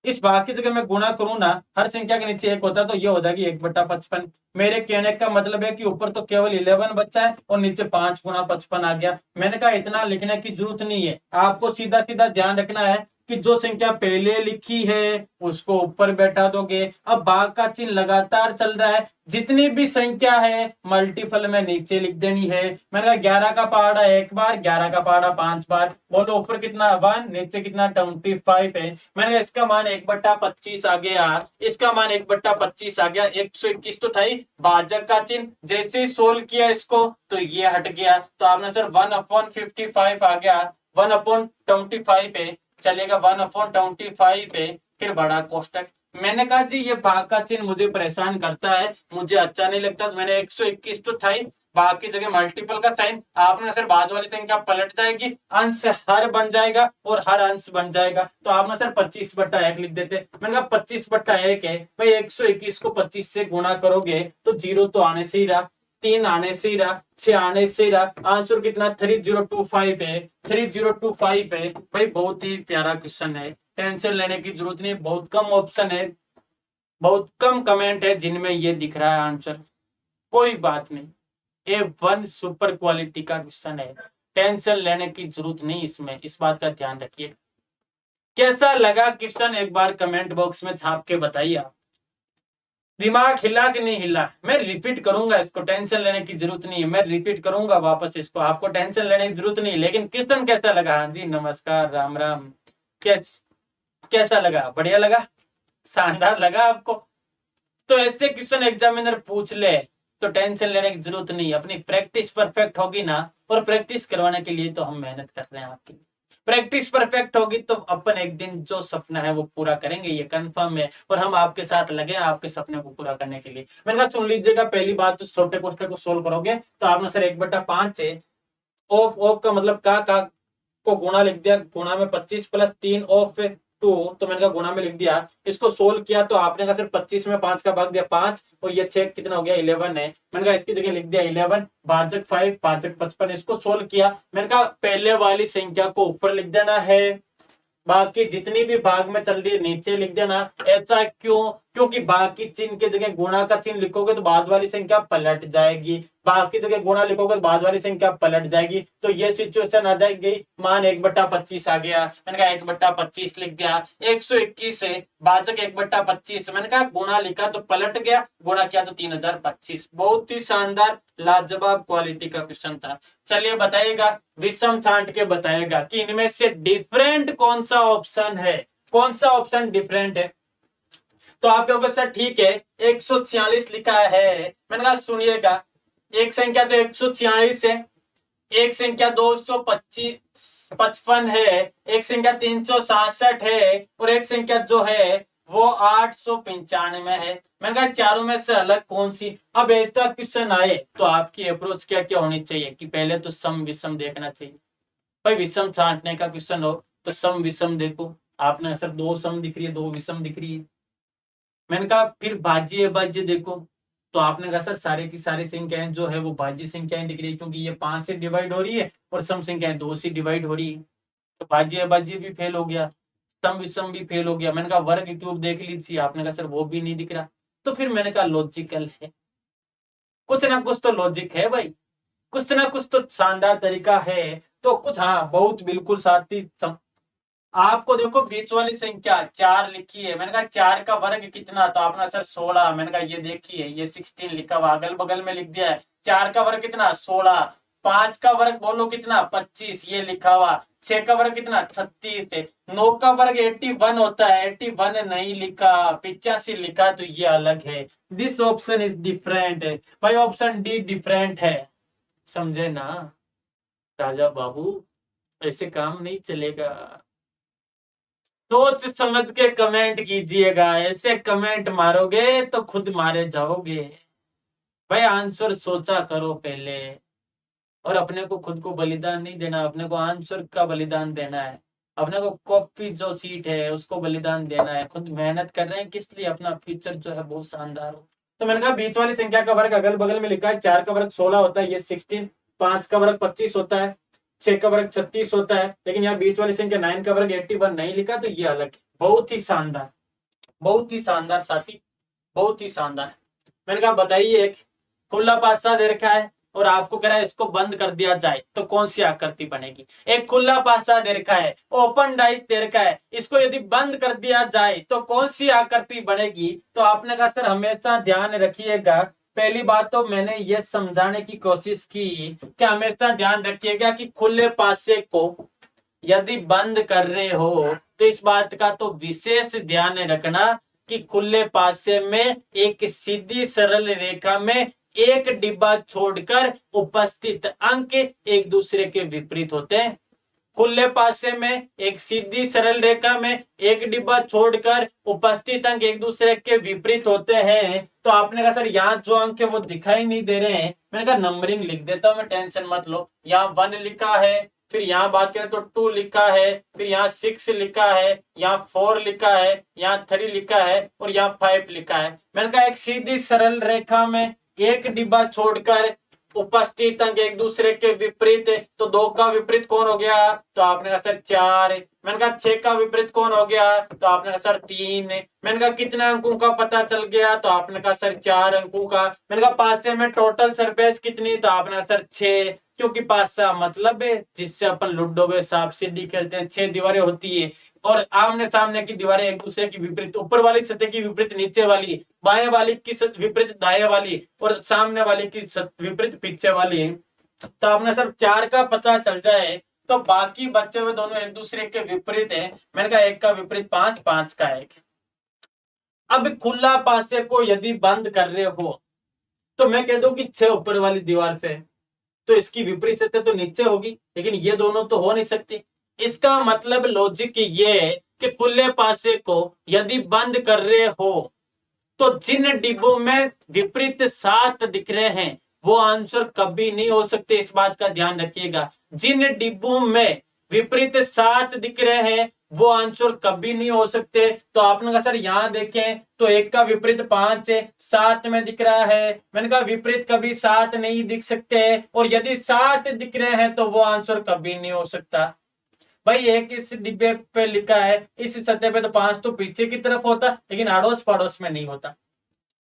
इस भाग की जगह मैं गुणा करूँ ना, हर संख्या के नीचे 1 होता है तो ये हो जाएगी 1/55। मेरे कहने का मतलब है कि ऊपर तो केवल 11 बचा है और नीचे 5 गुणा 55 आ गया। मैंने कहा इतना लिखने की जरूरत नहीं है, आपको सीधा सीधा ध्यान रखना है कि जो संख्या पहले लिखी है उसको ऊपर बैठा दोगे। अब भाग का चिन्ह लगातार चल रहा है, जितनी भी संख्या है मल्टीपल में नीचे लिख देनी है। मैंने कहा 11 का पहाड़ा 1 बार, 11 का पहाड़ा 5 बार। बोलो ऊपर कितना 1, नीचे कितना 25 है। मैंने कहा इसका मान 1/25 आ गया, इसका मान 1/25 आ गया। 121 तो था ही भाजक का चिन्ह, जैसे ही सोल्व किया इसको तो ये हट गया। तो आपने सर 1/55 आ गया, 1/25 है। चलेगा 1/25 है, फिर बड़ा कोष्टक। मैंने कहा जी ये भाग का चिन्ह मुझे परेशान करता है, मुझे अच्छा नहीं लगता, तो मैंने 121 तो था ही, बाकी जगह मल्टीपल का साइन। आपने सर बाद वाली संख्या पलट जाएगी, अंश हर बन जाएगा और हर अंश बन जाएगा, तो आपने सर 25/1 लिख देते। मैंने कहा 25/1 है भाई, 121 को 25 से गुणा करोगे तो 0 तो आने से ही रहा, 3 आने से ही रहा, 6 आने से ही रहा, आंसर कितना 3025 है, 3025 है भाई। बहुत ही प्यारा क्वेश्चन है, टेंशन लेने की जरूरत नहीं, बहुत कम ऑप्शन है, बहुत कम कमेंट है जिनमें ये दिख रहा है आंसर, कोई बात नहीं। A1 सुपर क्वालिटी का क्वेश्चन है, टेंशन लेने की जरूरत नहीं इसमें, इस बात का ध्यान रखिए। कैसा लगा क्वेश्चन एक बार कमेंट बॉक्स में छाप के बताइए आप। दिमाग हिला कि नहीं हिला? मैं रिपीट करूंगा इसको, टेंशन लेने की जरूरत नहीं है, मैं रिपीट करूंगा वापस इसको, आपको टेंशन लेने की जरूरत नहीं, लेकिन क्वेश्चन कैसा लगा? हाँ जी नमस्कार राम राम। कैसा लगा? बढ़िया लगा, शानदार लगा आपको? तो ऐसे क्वेश्चन एग्जामिनर पूछ ले तो टेंशन लेने की जरूरत नहीं, अपनी प्रैक्टिस परफेक्ट होगी ना, और प्रैक्टिस करवाने के लिए तो हम मेहनत कर रहे हैं आपकी। प्रैक्टिस परफेक्ट होगी तो अपन एक दिन जो सपना है वो पूरा करेंगे, ये कंफर्म है, और हम आपके साथ लगे हैं आपके सपने को पूरा करने के लिए। मैंने कहा सुन लीजिएगा, पहली बात तो छोटे क्वेश्चन को सोल्व करोगे तो आपने सर 1/5 है, ऑफ ऑफ का मतलब का को गुणा लिख दिया, गुणा में 25 + 3 ऑफ 2, तो मैंने कहा गुणा में लिख दिया। इसको सोल्व किया तो आपने कहा सिर्फ 25 में 5 का भाग दिया 5, और ये 6 कितना हो गया 11 है, मैंने कहा इसकी जगह लिख दिया 11, भाजक 5, भाजक 55। इसको सोल्व किया, मैंने कहा पहले वाली संख्या को ऊपर लिख देना है, बाकी जितनी भी भाग में चल रही है नीचे लिख देना। ऐसा क्यों? क्योंकि बाकी चिन्ह के जगह गुणा का चिन्ह लिखोगे तो बाद वाली संख्या पलट जाएगी, बाकी जगह गुणा लिखोगे तो बाद वाली संख्या पलट जाएगी, तो ये सिचुएशन आ जाएगी। मान 1/25 आ गया, मैंने कहा 1/25 लिख दिया। 121 है, भाजक 1/25, मैंने कहा गुणा लिखा तो पलट गया, गुणा किया तो 3025। बहुत ही शानदार लाजवाब क्वालिटी का क्वेश्चन था। चलिए बताइएगा, विषम छांट के बताइएगा कि इनमें से डिफरेंट कौन सा ऑप्शन है, कौन सा ऑप्शन डिफरेंट है। तो आप कहोगे सर ठीक है 146 लिखा है, मैंने कहा सुनिएगा, एक संख्या तो 146 है, एक संख्या 255 है, एक संख्या 367 है, और एक संख्या जो है वो 895 है। मैंने कहा चारों में से अलग कौन सी? अब ऐसा क्वेश्चन आए तो आपकी अप्रोच क्या क्या होनी चाहिए कि पहले तो सम विषम देखना चाहिए। भाई विषम छांटने का क्वेश्चन हो तो सम विषम देखो, आपने सर 2 सम दिख रही है, 2 विषम दिख रही है। मैंने कहा फिर भाज्य अभाज्य देखो, तो आपने कहा सर सारे की सारी संख्याएं जो है वो भाज्य संख्याएं दिख रही है, क्योंकि ये 5 से डिवाइड हो रही है और सम संख्याएं 2 से डिवाइड हो रही है, तो भाज्य अभाज्य भी फेल हो गया, सम विषम भी फेल हो गया। मैंने कहा वर्ग क्यूब देख लीजिए, आपने कहा सर वो भी नहीं दिख रहा। तो फिर मैंने कहा लॉजिकल है, कुछ ना कुछ तो लॉजिक है भाई, कुछ ना कुछ तो शानदार तरीका है, तो कुछ हाँ बहुत बिल्कुल साथी आपको देखो बीच वाली संख्या 4 लिखी है, मैंने कहा 4 का वर्ग कितना, तो आपने सर 16, मैंने कहा ये देखिए ये 16 लिखा हुआ अगल बगल में लिख दिया है, 4 का वर्ग कितना 16, 5 का वर्ग बोलो कितना 25 ये लिखा हुआ, 6 का वर्ग कितना 36 है, 9 का वर्ग 81 होता है, 81 नहीं लिखा, 85 लिखा, तो ये अलग है। दिस ऑप्शन इज डिफरेंट है भाई, ऑप्शन डी डिफरेंट है, समझे ना राजा बाबू, ऐसे काम नहीं चलेगा। सोच समझ के कमेंट कीजिएगा, ऐसे कमेंट मारोगे तो खुद मारे जाओगे। भाई आंसर सोचा करो पहले, और अपने को खुद को बलिदान नहीं देना, अपने को आंसर का बलिदान देना है, अपने को कॉपी जो सीट है उसको बलिदान देना है। खुद मेहनत कर रहे हैं किस लिए? अपना फ्यूचर जो है बहुत शानदार हो। तो मैंने कहा बीच वाली संख्या का वर्ग अगल बगल में लिखा है, 4 का वर्ग 16 होता है, ये 16, 5 का वर्ग 25 होता है, 6 का वर्ग 36 होता है, लेकिन यहाँ बीच वाली संख्या 9 का वर्ग 81 नहीं लिखा, तो ये अलग है। बहुत ही शानदार, बहुत ही शानदार साथी, बहुत ही शानदार। मैंने कहा बताइए, एक खुला पासा दे रखा है और आपको कह रहा है इसको बंद कर दिया जाए तो कौन सी आकृति बनेगी? एक खुला पासा दे रखा है, ओपन डाइस दे रखा है, इसको यदि बंद कर दिया जाए तो कौन सी आकृति बनेगी? तो आपने कहा सर हमेशा ध्यान रखिएगा, पहली बात तो मैंने ये समझाने की कोशिश की कि हमेशा ध्यान रखिएगा कि खुले पासे को यदि बंद कर रहे हो तो इस बात का तो विशेष ध्यान रखना कि खुले पासे में एक सीधी सरल रेखा में एक डिब्बा छोड़कर उपस्थित अंक एक दूसरे के विपरीत होते हैं। खुले पासे में एक सीधी सरल रेखा में एक डिब्बा छोड़कर उपस्थित अंक एक दूसरे के विपरीत होते हैं। तो आपने कहा सर यहाँ जो अंक है वो दिखाई नहीं दे रहे हैं। मैंने कहा नंबरिंग लिख देता हूं मैं, टेंशन मत लो। यहाँ 1 लिखा है, फिर यहाँ बात करें तो 2 लिखा है, फिर यहाँ 6 लिखा है, यहाँ 4 लिखा है, यहाँ 3 लिखा है और यहाँ 5 लिखा है। मैंने कहा एक सीधी सरल रेखा में एक डिब्बा छोड़कर उपस्थित अंक एक दूसरे के विपरीत है। तो 2 का विपरीत कौन हो गया? तो आपने कहा सर 4। मैंने कहा 6 का विपरीत कौन हो गया? तो आपने कहा सर 3। मैंने कहा कितने अंकों का पता चल गया? तो आपने कहा सर 4 अंकों का। मैंने कहा पासे में टोटल सरफेस कितनी? तो आपने कहा सर 6, क्योंकि पासा मतलब है जिससे अपन लूडो में सांप सीढ़ी खेलते हैं, 6 दीवारें होती है और आमने सामने की दीवारें एक दूसरे की विपरीत, ऊपर वाली सतह की विपरीत नीचे वाली, बाएं वाली की विपरीत दाएं वाली और सामने वाली की विपरीत पीछे वाली। तो आपने सब 4 का पता चल जाए तो बाकी बचे हुए दोनों एक दूसरे के विपरीत है। मैंने कहा 1 का विपरीत 5, 5 का 1। अब खुला पासे को यदि बंद कर रहे हो तो मैं कह दूं कि 6 ऊपर वाली दीवार पे, तो इसकी विपरीत सतह तो नीचे होगी, लेकिन ये दोनों तो हो नहीं सकती। इसका मतलब लॉजिक ये है कि खुले पासे को यदि बंद कर रहे हो तो जिन डिब्बों में विपरीत 7 दिख रहे हैं वो आंसर कभी नहीं हो सकते, इस बात का ध्यान रखिएगा। जिन डिब्बों में विपरीत 7 दिख रहे हैं वो आंसर कभी नहीं हो सकते। तो आपने कहा सर यहाँ देखें तो 1 का विपरीत 5 है, 7 में दिख रहा है। मैंने कहा विपरीत कभी 7 नहीं दिख सकते, और यदि 7 दिख रहे हैं तो वो आंसर कभी नहीं हो सकता। भाई एक इस डिब्बे पे लिखा है, इस सतह पे तो 5 तो पीछे की तरफ होता, लेकिन अड़ोस पड़ोस में नहीं होता।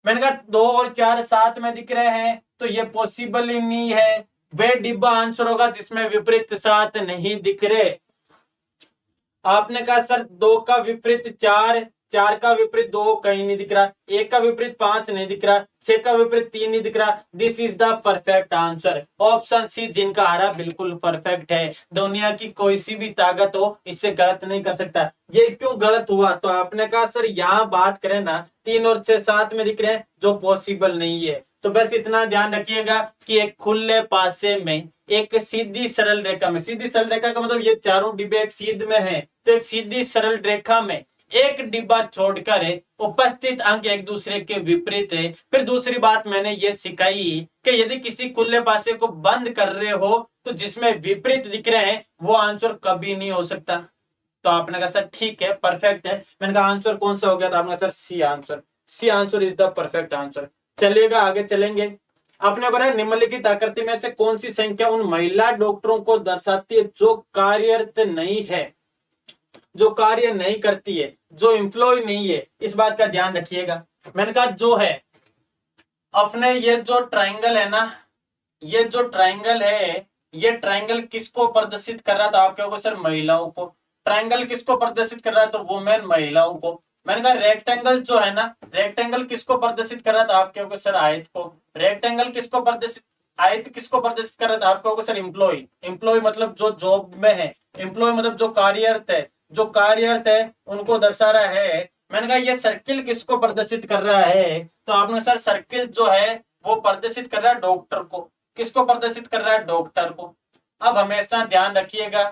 मैंने कहा 2 और 4 7 में दिख रहे हैं तो ये पॉसिबल ही नहीं है। वे डिब्बा आंसर होगा जिसमें विपरीत 7 नहीं दिख रहे। आपने कहा सर 2 का विपरीत 4, 4 का विपरीत 2 कहीं नहीं दिख रहा, 1 का विपरीत 5 नहीं दिख रहा, 6 का विपरीत 3 नहीं दिख रहा। This is the perfect answer. Option C जिनका हरा बिल्कुल परफेक्ट है। दुनिया की कोई सी भी ताकत हो इससे गलत नहीं कर सकता। ये क्यों गलत हुआ? तो आपने कहा सर यहाँ बात करें ना 3 और 6 7 में दिख रहे हैं जो पॉसिबल नहीं है। तो बस इतना ध्यान रखिएगा कि एक खुले पासे में एक सीधी सरल रेखा में, सीधी सरल रेखा का मतलब ये चारों डिब्बे एक सीध में है, तो एक सीधी सरल रेखा में एक डिब्बा छोड़कर उपस्थित अंक एक दूसरे के विपरीत है। फिर दूसरी बात मैंने ये सिखाई कि यदि किसी खुले पासे को बंद कर रहे हो तो जिसमें विपरीत दिख रहे हैं वो आंसर कभी नहीं हो सकता। तो आपने कहा सर ठीक है, परफेक्ट है। मैंने कहा आंसर कौन सा हो गया? तो आपने कहा sir C answer. C answer is the perfect answer. चलिएगा आगे चलेंगे। आपने बोला निम्नलिखित आकृति में से कौन सी संख्या उन महिला डॉक्टरों को दर्शाती है जो कार्यरत नहीं है, जो कार्य नहीं करती है, जो एम्प्लॉय नहीं है। इस बात का ध्यान रखिएगा। मैंने कहा जो है अपने ये जो ट्राइंगल है ना, ये जो ट्राइंगल है, ये ट्राइंगल किसको प्रदर्शित कर रहा था? आप कहोगे सर महिलाओं को। ट्राइंगल किसको प्रदर्शित कर रहा था? तो वुमेन, महिलाओं को। मैंने कहा रेक्टेंगल जो है ना, रेक्टेंगल किसको प्रदर्शित कर रहा था? आप कहोगे सर आयत को। रेक्टेंगल किसको प्रदर्शित, आयत किसको प्रदर्शित कर रहा था? आप कहोगे सर एम्प्लॉय। एम्प्लॉय मतलब जो जॉब में है, एम्प्लॉय मतलब जो कार्यरत है, जो कार्यरत है उनको दर्शा रहा है। मैंने कहा ये सर्किल किसको प्रदर्शित कर रहा है? तो आपने सर सर्किल जो है वो प्रदर्शित कर रहा है डॉक्टर को। किसको प्रदर्शित कर रहा है? डॉक्टर को। अब हमेशा ध्यान रखिएगा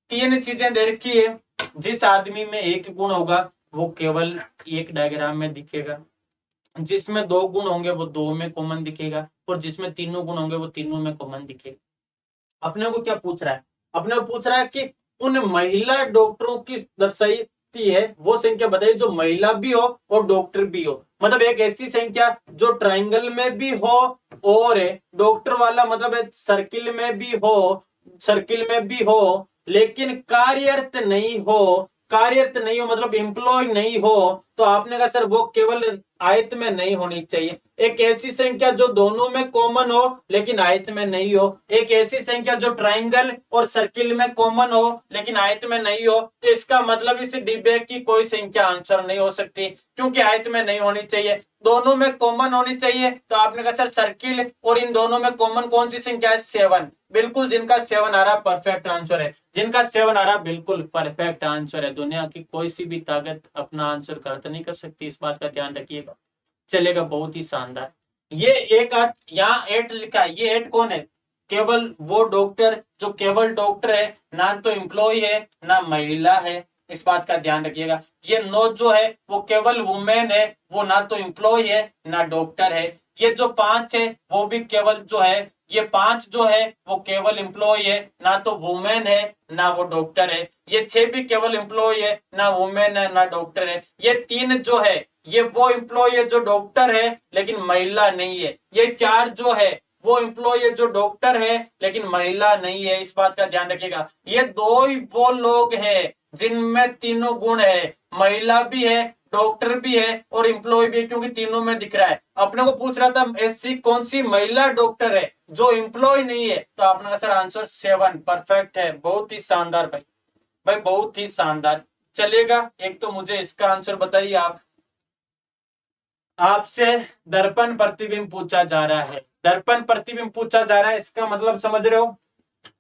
3 चीजें दे रखी है। जिस आदमी में एक गुण होगा वो केवल एक डायग्राम में दिखेगा, जिसमें 2 गुण होंगे वो 2 में कॉमन दिखेगा, और जिसमें 3 गुण होंगे वो 3 में कॉमन दिखेगा। अपने को क्या पूछ रहा है? अपने को पूछ रहा है कि उन महिला डॉक्टरों की दर्शाती है वो संख्या बताइए जो महिला भी हो और डॉक्टर भी हो। मतलब एक ऐसी संख्या जो ट्राइंगल में भी हो और डॉक्टर वाला मतलब सर्किल में भी हो, सर्किल में भी हो, लेकिन कार्यरत नहीं हो। कार्यरत नहीं हो मतलब एम्प्लॉय नहीं हो। तो आपने कहा सर वो केवल आयत में नहीं होनी चाहिए। एक ऐसी संख्या जो दोनों में कॉमन हो लेकिन आयत में नहीं हो। एक ऐसी संख्या जो ट्राइंगल और सर्किल में कॉमन हो लेकिन आयत में नहीं हो। तो इसका मतलब इस डिब्बे की कोई संख्या आंसर नहीं हो सकती, क्योंकि आयत में नहीं होनी चाहिए, दोनों में कॉमन होनी चाहिए। तो आपने कहा सर सर्किल और इन दोनों में कॉमन कौन सी संख्या है? 7। बिल्कुल जिनका 7 आ रहा परफेक्ट आंसर है, जिनका 7 आ रहा बिल्कुल परफेक्ट आंसर है। दुनिया की कोई सी भी ताकत अपना आंसर गलत नहीं कर सकती, इस बात का ध्यान रखिएगा। चलेगा, बहुत ही शानदार। ये एक यहाँ 8 लिखा है, ये 8 कौन है? केवल वो डॉक्टर जो केवल डॉक्टर है, ना तो एम्प्लॉय है ना महिला है, इस बात का ध्यान रखिएगा। ये 9 जो है वो केवल वुमेन है, वो ना तो एम्प्लॉय है ना डॉक्टर है। ये जो 5 है वो भी केवल जो है, ये 5 जो है वो केवल एम्प्लॉय है, ना तो वुमेन है ना वो डॉक्टर है। ये 6 भी केवल एम्प्लॉय है, ना वुमेन है ना डॉक्टर है। ये 3 जो है ये वो एम्प्लॉय है जो डॉक्टर है लेकिन महिला नहीं है। ये 4 जो है वो एम्प्लॉय है जो डॉक्टर है लेकिन महिला नहीं है, इस बात का ध्यान रखिएगा। ये 2 ही वो लोग हैं जिनमें तीनों गुण है, महिला भी है, डॉक्टर भी है और एम्प्लॉय भी है, क्योंकि तीनों में दिख रहा है। अपने को पूछ रहा था ऐसी कौन सी महिला डॉक्टर है जो एम्प्लॉय नहीं है, तो आपने का सर आंसर 7 परफेक्ट है। बहुत ही शानदार भाई, भाई बहुत ही शानदार। चलिएगा, एक तो मुझे इसका आंसर बताइए आप। आपसे दर्पण प्रतिबिंब पूछा जा रहा है, दर्पण प्रतिबिंब पूछा जा रहा है, इसका मतलब समझ रहे हो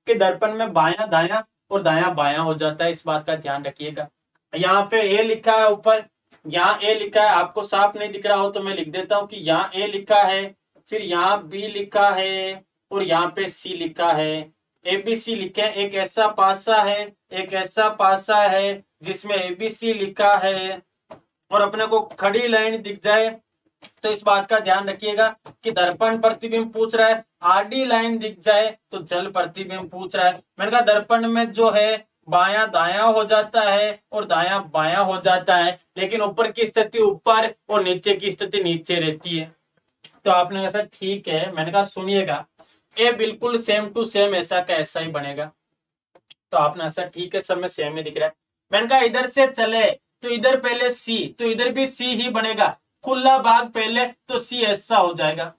कि दर्पण में बायां दायां और दायां बायां हो जाता है, इस बात का ध्यान रखिएगा। यहाँ पे ए लिखा है ऊपर, यहाँ ए लिखा है, आपको साफ नहीं दिख रहा हो तो मैं लिख देता हूँ कि यहाँ ए लिखा है, फिर यहाँ बी लिखा है और यहाँ पे सी लिखा है। एबीसी लिखे, एक ऐसा पासा है, एक ऐसा पासा है जिसमें एबीसी लिखा है और अपने को खड़ी लाइन दिख जाए तो इस बात का ध्यान रखिएगा कि दर्पण प्रतिबिंब पूछ रहा है। आडी लाइन दिख जाए तो जल प्रतिबिंब पूछ रहा है। मैंने कहा दर्पण में जो है बायां दायां हो जाता है और दायां बायां हो जाता है, लेकिन ऊपर की स्थिति ऊपर और नीचे की स्थिति नीचे रहती है। तो आपने कहा सर ठीक है, मैंने कहा सुनिएगा, ए बिल्कुल सेम टू सेम ऐसा का ऐसा ही बनेगा। तो आपने सर ठीक है, सब में सेम ही दिख रहा है। मैंने कहा इधर से चले तो इधर पहले सी, तो इधर भी सी ही बनेगा, खुला भाग पहले तो सी ऐसा हो जाएगा,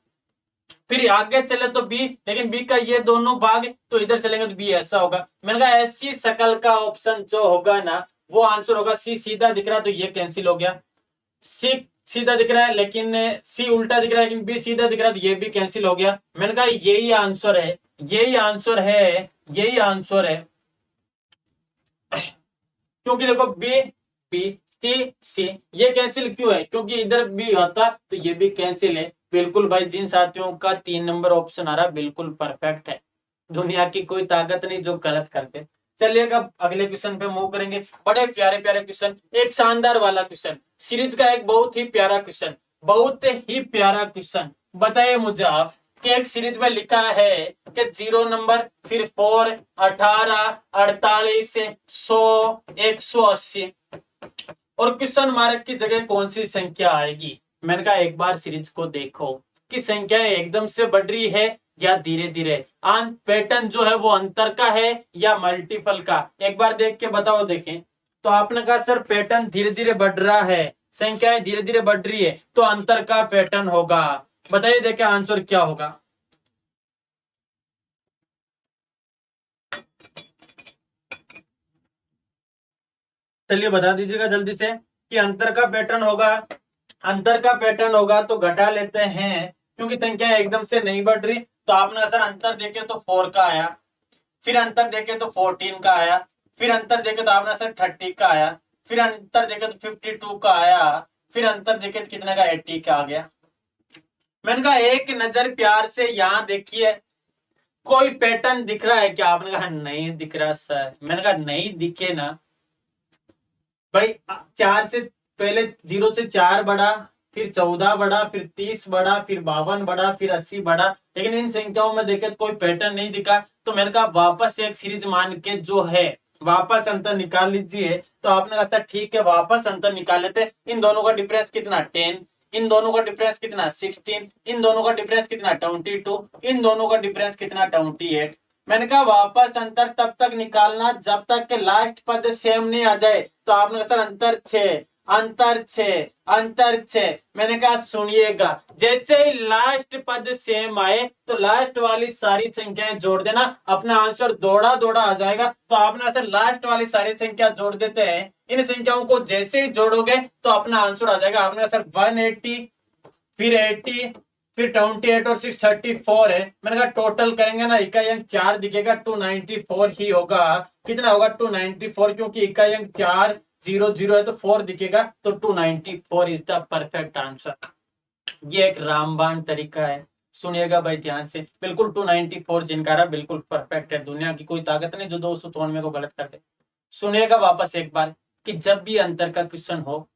फिर आगे चले तो बी, लेकिन बी का ये दोनों भाग तो इधर चलेंगे तो बी ऐसा होगा। मैंने कहा ऐसी शकल का ऑप्शन जो होगा ना वो आंसर होगा। सी सीधा दिख रहा है तो ये कैंसिल हो गया, सी सीधा दिख रहा है लेकिन सी उल्टा दिख रहा है लेकिन बी सीधा दिख रहा है तो ये भी कैंसिल हो गया। मैंने कहा यही आंसर है, यही आंसर है, यही आंसर है। क्योंकि देखो बी बी सी सी ये कैंसिल क्यों है, क्योंकि इधर बी होता तो ये भी कैंसिल है। बिल्कुल भाई, जिन साथियों का 3 नंबर ऑप्शन आ रहा बिल्कुल परफेक्ट है, दुनिया की कोई ताकत नहीं जो गलत करते। चलिएगा अगले क्वेश्चन पे मूव करेंगे। बड़े प्यारे प्यारे क्वेश्चन, एक शानदार वाला क्वेश्चन, सीरीज का एक बहुत ही प्यारा क्वेश्चन, बहुत ही प्यारा क्वेश्चन। बताइए मुझे आप कि एक सीरीज में लिखा है कि 0 नंबर, फिर 4, 18, 48, 100, 180 और क्वेश्चन मार्क की जगह कौन सी संख्या आएगी। मैंने कहा एक बार सीरीज को देखो कि संख्या एकदम से बढ़ रही है या धीरे धीरे, पैटर्न जो है वो अंतर का है या मल्टीपल का, एक बार देख के बताओ। देखें तो आपने कहा सर पैटर्न धीरे धीरे बढ़ रहा है, संख्याएं धीरे धीरे बढ़ रही है तो अंतर का पैटर्न होगा। बताइए देखें आंसर क्या होगा। चलिए बता दीजिएगा जल्दी से कि अंतर का पैटर्न होगा। अंतर का पैटर्न होगा तो घटा लेते हैं क्योंकि संख्या एकदम से नहीं बढ़ रही। तो आपने अगर अंतर देखे तो 4 का आया, फिर अंतर देखे तो 14 का आया, फिर अंतर देखे तो आपने सर 30 का आया, फिर अंतर देखे तो 52 का आया, फिर अंतर देखे तो कितने का 80 का आ गया। मैंने कहा एक नजर प्यार से यहाँ देखिए, कोई पैटर्न दिख रहा है क्या। आपने कहा नहीं दिख रहा सर। मैंने कहा नहीं दिखे ना भाई, 4 से पहले 0 से 4 बढ़ा, फिर 14 बढ़ा, फिर 30 बढ़ा, फिर 52 बढ़ा, फिर 80 बढ़ा, लेकिन इन संख्याओं में देखे तो कोई पैटर्न नहीं दिखा। तो मैंने कहा वापस एक सीरीज मान के जो है वापस अंतर निकाल लीजिए। तो आपने कहा सर ठीक है वापस अंतर निकाल लेते। इन दोनों का डिफरेंस कितना 10, इन दोनों का डिफरेंस कितना 16, इन दोनों का डिफरेंस कितना 22, इन दोनों का डिफरेंस कितना 28। मैंने कहा वापस अंतर तब तक निकालना जब तक के लास्ट पद सेम नहीं आ जाए। तो आपने कहा सर अंतर 6, अंतर 6, अंतर 6। मैंने कहा सुनिएगा, जैसे ही लास्ट पद सेम आए तो लास्ट वाली सारी संख्याएं जोड़ देना, अपना आंसर दौड़ा दौड़ा आ जाएगा। तो आपने सर लास्ट वाली सारी संख्या जोड़ देते हैं, इन संख्याओं को जैसे ही जोड़ोगे तो अपना आंसर आ जाएगा। आपने कहा सर 180, फिर 80, फिर 28 और 6 34 है। मैंने कहा टोटल करेंगे ना इकाई अंक 4 दिखेगा 294 ही होगा। कितना होगा 294, क्योंकि इकाई अंक 4 0 0 है तो 4 दिखेगा तो 294 इज द परफेक्ट आंसर। ये एक रामबाण तरीका है,
सुनिएगा भाई ध्यान से, बिल्कुल 294 जिनका रहा बिल्कुल परफेक्ट है, दुनिया की कोई ताकत नहीं जो 294 को गलत कर दे। सुनिएगा वापस एक बार कि जब भी अंतर का क्वेश्चन हो,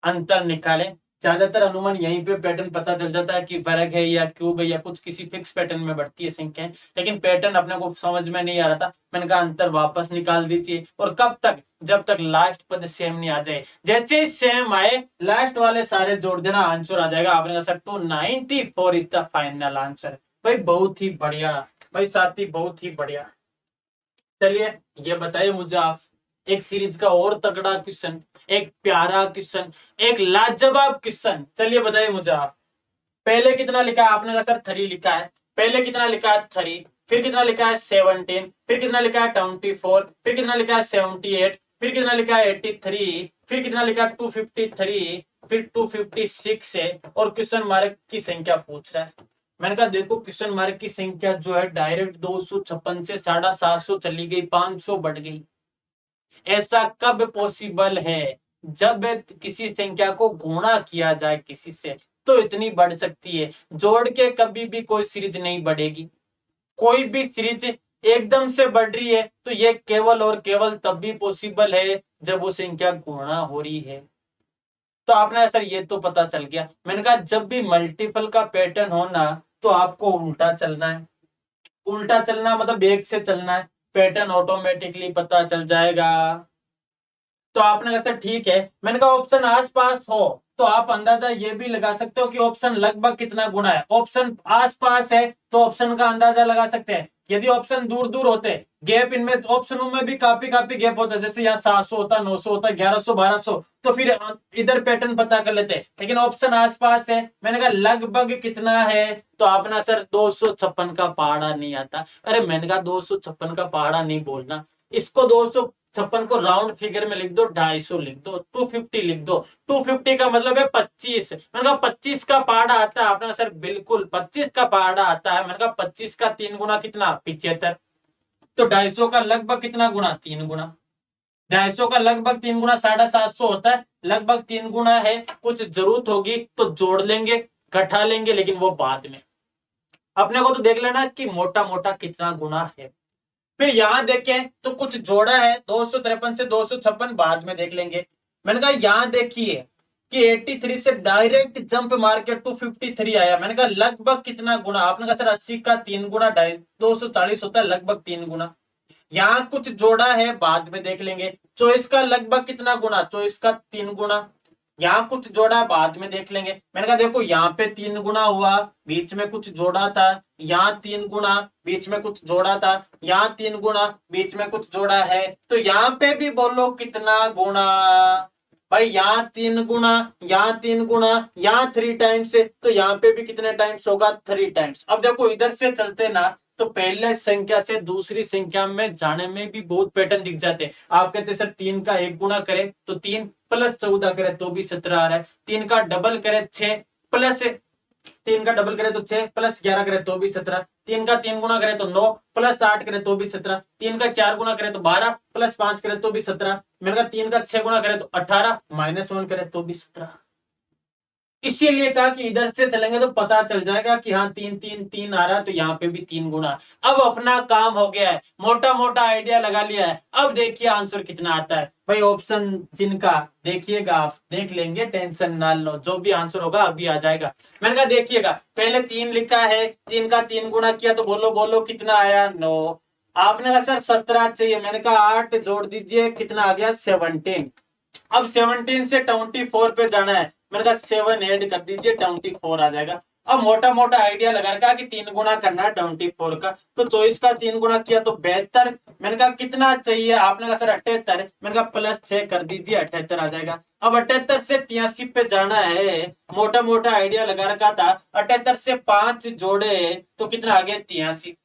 अंतर निकालें। ज्यादातर अनुमान यहीं पे पैटर्न पता चल जाता है कि वर्ग है या क्यूब है या कुछ किसी फिक्स पैटर्न में बढ़ती है संख्याएं, लेकिन पैटर्न अपने को समझ में नहीं आ रहा था। मैंने कहा अंतर वापस निकाल दीजिए, और कब तक, जब तक लास्ट पद सेम नहीं आ जाए। जैसे ही सेम आए लास्ट वाले सारे जोड़ देना, आंसर आ जाएगा। आपने कहा sir 294 is the final answer. भाई बहुत ही बढ़िया भाई साथी, बहुत ही बढ़िया। चलिए ये बताइए मुझे आप, एक सीरीज का और तगड़ा क्वेश्चन, एक प्यारा क्वेश्चन, एक लाजवाब क्वेश्चन, चलिए बताइए मुझे आप। पहले कितना लिखा है? आपने कहा सर 3 लिखा है। पहले कितना लिखा है? 3। फिर कितना लिखा है? 17। फिर कितना लिखा है? 24। फिर कितना लिखा है? 78। फिर कितना लिखा है? 83। फिर कितना लिखा है? 253। फिर 256 है, और क्वेश्चन मार्क की संख्या पूछ रहा है। मैंने कहा देखो क्वेश्चन मार्क की संख्या जो है डायरेक्ट 256 से 750 चली गई, 500 बढ़ गई। ऐसा कब पॉसिबल है? जब किसी संख्या को गुणा किया जाए किसी से तो इतनी बढ़ सकती है, जोड़ के कभी भी कोई सीरीज नहीं बढ़ेगी। कोई भी सीरीज एकदम से बढ़ रही है तो ये केवल और केवल तब भी पॉसिबल है जब वो संख्या गुणा हो रही है। तो आपने सर ये तो पता चल गया। मैंने कहा जब भी मल्टीपल का पैटर्न हो ना तो आपको उल्टा चलना है। उल्टा चलना मतलब एक से चलना है, पैटर्न ऑटोमेटिकली पता चल जाएगा। तो आपने कहा सर ठीक है। मैंने कहा ऑप्शन आस पास हो तो आप अंदाजा ये भी लगा सकते हो कि ऑप्शन लगभग कितना गुना है। ऑप्शन आस पास है तो ऑप्शन का अंदाजा लगा सकते हैं। यदि ऑप्शन दूर दूर होते, गैप इनमें ऑप्शनों में भी काफी काफी गैप होता है, जैसे यहाँ 700 होता, 900 होता, 1100, 1200, तो फिर इधर पैटर्न पता कर लेते। लेकिन ऑप्शन आस पास है, मैंने कहा लगभग कितना है, तो आपने सर 256 का पहाड़ा नहीं आता। अरे मैंने कहा 256 का पहाड़ा नहीं बोलना, इसको 256 को राउंड फिगर में लिख दो, 250 लिख दो, 250 लिख दो। 250 का मतलब है 25। मैंने कहा 25 का पहाड़ा आता है। आपने सर बिल्कुल 25 का पहाड़ा आता है। मैंने कहा 25 का 3 गुना कितना? 75। तो 250 का लगभग कितना गुना? 3 गुना। 250 का लगभग 3 गुना 750 होता है, लगभग 3 गुना है। कुछ जरूरत होगी तो जोड़ लेंगे, घटा लेंगे, लेकिन वो बाद में। अपने को तो देख लेना कि मोटा मोटा कितना गुना है। फिर यहां देखें तो कुछ जोड़ा है 253 से 256, बाद में देख लेंगे। मैंने कहा यहां देखिए कि 83 से डायरेक्ट जंप मार के 253 आया। मैंने कहा लगभग कितना गुना? आपने कहा सर 80 का 3 गुना 240 होता है, लगभग 3 गुना। यहाँ कुछ जोड़ा है, बाद में देख लेंगे। 24 का लगभग कितना गुना? 24 का 3 गुना। यहाँ कुछ जोड़ा, बाद में देख लेंगे। मैंने कहा देखो यहाँ पे 3 गुना हुआ, बीच में कुछ जोड़ा था, यहाँ 3 गुना, बीच में कुछ जोड़ा था, यहाँ 3 गुना, बीच में कुछ जोड़ा है, तो यहाँ पे भी बोलो कितना गुना? भाई यहाँ 3 गुना, यहाँ 3 गुना, यहाँ 3 टाइम्स है, तो यहाँ पे भी कितने टाइम्स होगा? 3 टाइम्स। अब देखो इधर से चलते ना तो पहले संख्या से दूसरी संख्या में जाने में भी बहुत पैटर्न दिख जाते हैं। आप कहते हैं सर 3 का 1 गुना करें तो 3 प्लस 14 करे तो भी 17 आ रहा है। 3 का डबल करे 6 प्लस 3 का डबल करे तो 6 प्लस 11 करे तो भी 17। 3 का 3 गुना करे तो 9 प्लस 8 करे तो भी 17। 3 का 4 गुना करे तो 12 प्लस 5 करे तो भी 17। मैंने कहा 3 का 6 गुना करे तो 18 माइनस 1 करे तो भी 17। इसीलिए कहा कि इधर से चलेंगे तो पता चल जाएगा कि हाँ 3 3 3 आ रहा है, तो यहाँ पे भी 3 गुना। अब अपना काम हो गया है, मोटा मोटा आइडिया लगा लिया है। अब देखिए आंसर कितना आता है। भाई ऑप्शन जिनका देखिएगा, आप देख लेंगे, टेंशन ना लो, जो भी आंसर होगा अभी आ जाएगा। मैंने कहा देखिएगा पहले 3 लिखा है, 3 का 3 गुना किया तो बोलो बोलो कितना आया? 9। आपने कहा सर 17 चाहिए। मैंने कहा 8 जोड़ दीजिए, कितना आ गया? 17। अब 17 से 24 पे जाना है। मैंने कहा 7 ऐड कर दीजिए, 24 आ जाएगा। अब मोटा मोटा आइडिया लगा रखा कि 3 गुना करना है 24 का, तो 24 का 3 गुना किया तो 72। मैंने कहा कितना चाहिए? आपने कहा सर 78। मैंने कहा प्लस 6 कर दीजिए, 78 आ जाएगा। अब 78 से 83 पे जाना है, मोटा मोटा आइडिया लगा रखा था। 78 से 5 जोड़े तो कितना आ गया? 83।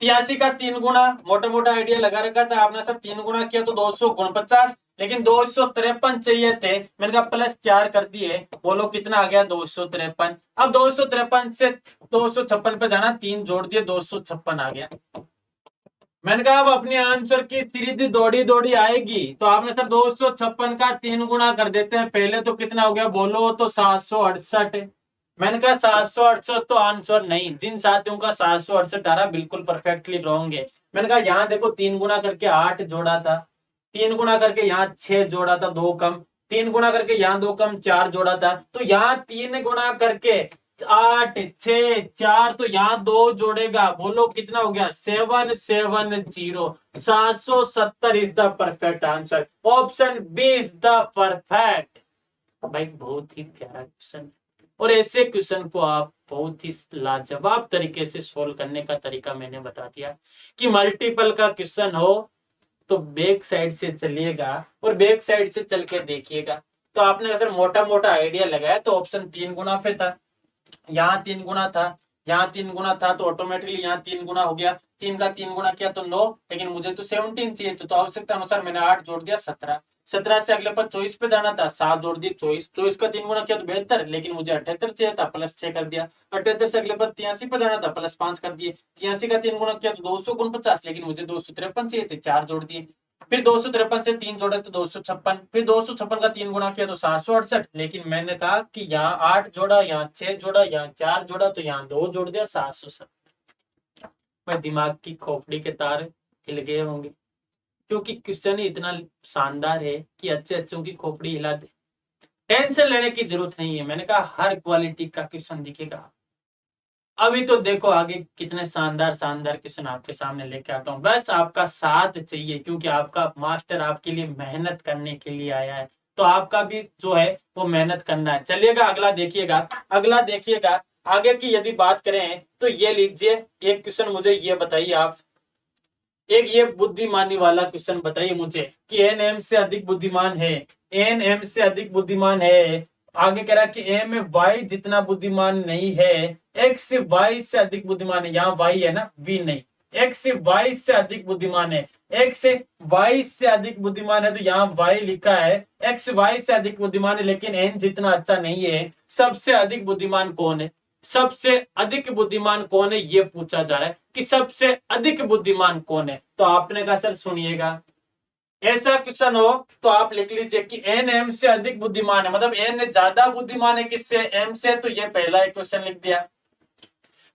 83 का 3 गुना, मोटा मोटा आइडिया लगा रखा था आपने सर, 3 गुना किया तो 249, लेकिन 253 चाहिए थे। मैंने कहा प्लस 4 कर दिए, बोलो कितना आ गया? 253। अब 253 से 256 पे जाना, 3 जोड़ दिए, 256 आ गया। मैंने कहा अब अपने आंसर की सीरीज दौड़ी दौड़ी आएगी, तो आपने सर 256 का 3 गुना कर देते हैं। पहले तो कितना हो गया बोलो? तो 768।
मैंने कहा 768 तो आंसर नहीं। जिन साथियों का 768 आ रहा बिल्कुल परफेक्टली रॉन्ग है। मैंने कहा यहाँ देखो 3 गुना करके 8 जोड़ा था, 3 गुना करके यहाँ 6 जोड़ा था, 2 कम, 3 गुना करके यहाँ 2 कम 4 जोड़ा था, तो यहाँ 3 गुना करके 8 6 4, तो यहाँ 2 जोड़ेगा। बोलो कितना हो गया? 770। 770 is the perfect answer. Option B is the perfect. भाई बहुत ही प्यारा क्वेश्चन, और ऐसे क्वेश्चन को आप बहुत ही लाजवाब तरीके से सोल्व करने का तरीका मैंने बता दिया। कि मल्टीपल का क्वेश्चन हो तो बैक साइड से चलिएगा और बैक साइड से चल के देखिएगा। तो आपने अगर मोटा मोटा आइडिया लगाया तो ऑप्शन 3 गुना पे था, यहाँ 3 गुना था, यहाँ 3 गुना था, तो ऑटोमेटिकली यहाँ 3 गुना हो गया। 3 का 3 गुना किया तो 9, लेकिन मुझे तो 17 चाहिए, तो आवश्यकता अनुसार मैंने 8 जोड़ दिया 17। 17 से अगले पर 24 पे जाना था, 7 जोड़ दिए 24। 24 का 3 गुना किया तो 72, लेकिन मुझे 78 चाहिए था, प्लस 6 कर दिया। 78 से अगले पर 83 पे जाना था, प्लस 5 कर दिए। 83 का 3 गुना किया तो 249, लेकिन मुझे 253 चाहिए थे, 4 जोड़ दिए। फिर 253 से 3 जोड़े तो 256, फिर 256 का 3 गुना किया तो 768, लेकिन मैंने कहा कि यहाँ 8 जोड़ा, यहाँ 6 जोड़ा, यहाँ 4 जोड़ा, तो यहाँ 2 जोड़ दिया, 770। मैं दिमाग की खोपड़ी के तार हिल गए होंगे, क्योंकि क्वेश्चन ही इतना शानदार है कि अच्छे अच्छों की खोपड़ी हिला दे। टेंशन लेने की जरूरत नहीं है, मैंने कहा हर क्वालिटी का क्वेश्चन दिखेगा। अभी तो देखो आगे कितने शानदार शानदार क्वेश्चन आपके सामने लेके आता हूँ। बस आपका साथ चाहिए, क्योंकि आपका मास्टर आपके लिए मेहनत करने के लिए आया है, तो आपका भी जो है वो मेहनत करना है। चलिएगा अगला देखिएगा, अगला देखिएगा। आगे की यदि बात करें तो ये लीजिए एक क्वेश्चन, मुझे ये बताइए आप, एक ये बुद्धिमानी वाला क्वेश्चन बताइए मुझे कि एन एम से अधिक बुद्धिमान है, एन एम से अधिक बुद्धिमान है। आगे कह रहा है कि एम में वाई जितना बुद्धिमान नहीं है, एक्स वाई से अधिक बुद्धिमान है। यहाँ वाई है ना, वी नहीं, एक्स वाई से अधिक बुद्धिमान है। एक्स वाई से अधिक बुद्धिमान है, तो यहाँ वाई लिखा है, एक्स वाई से अधिक बुद्धिमान है, लेकिन एन जितना अच्छा नहीं है। सबसे अधिक बुद्धिमान कौन है? सबसे अधिक बुद्धिमान कौन है ये पूछा जा रहा है कि सबसे अधिक बुद्धिमान कौन है। तो आपने कहा सर सुनिएगा, ऐसा क्वेश्चन हो तो आप लिख लीजिए कि एन एम से अधिक बुद्धिमान है, मतलब एन ज्यादा बुद्धिमान है किससे? एम से। तो ये पहला एक क्वेश्चन लिख दिया।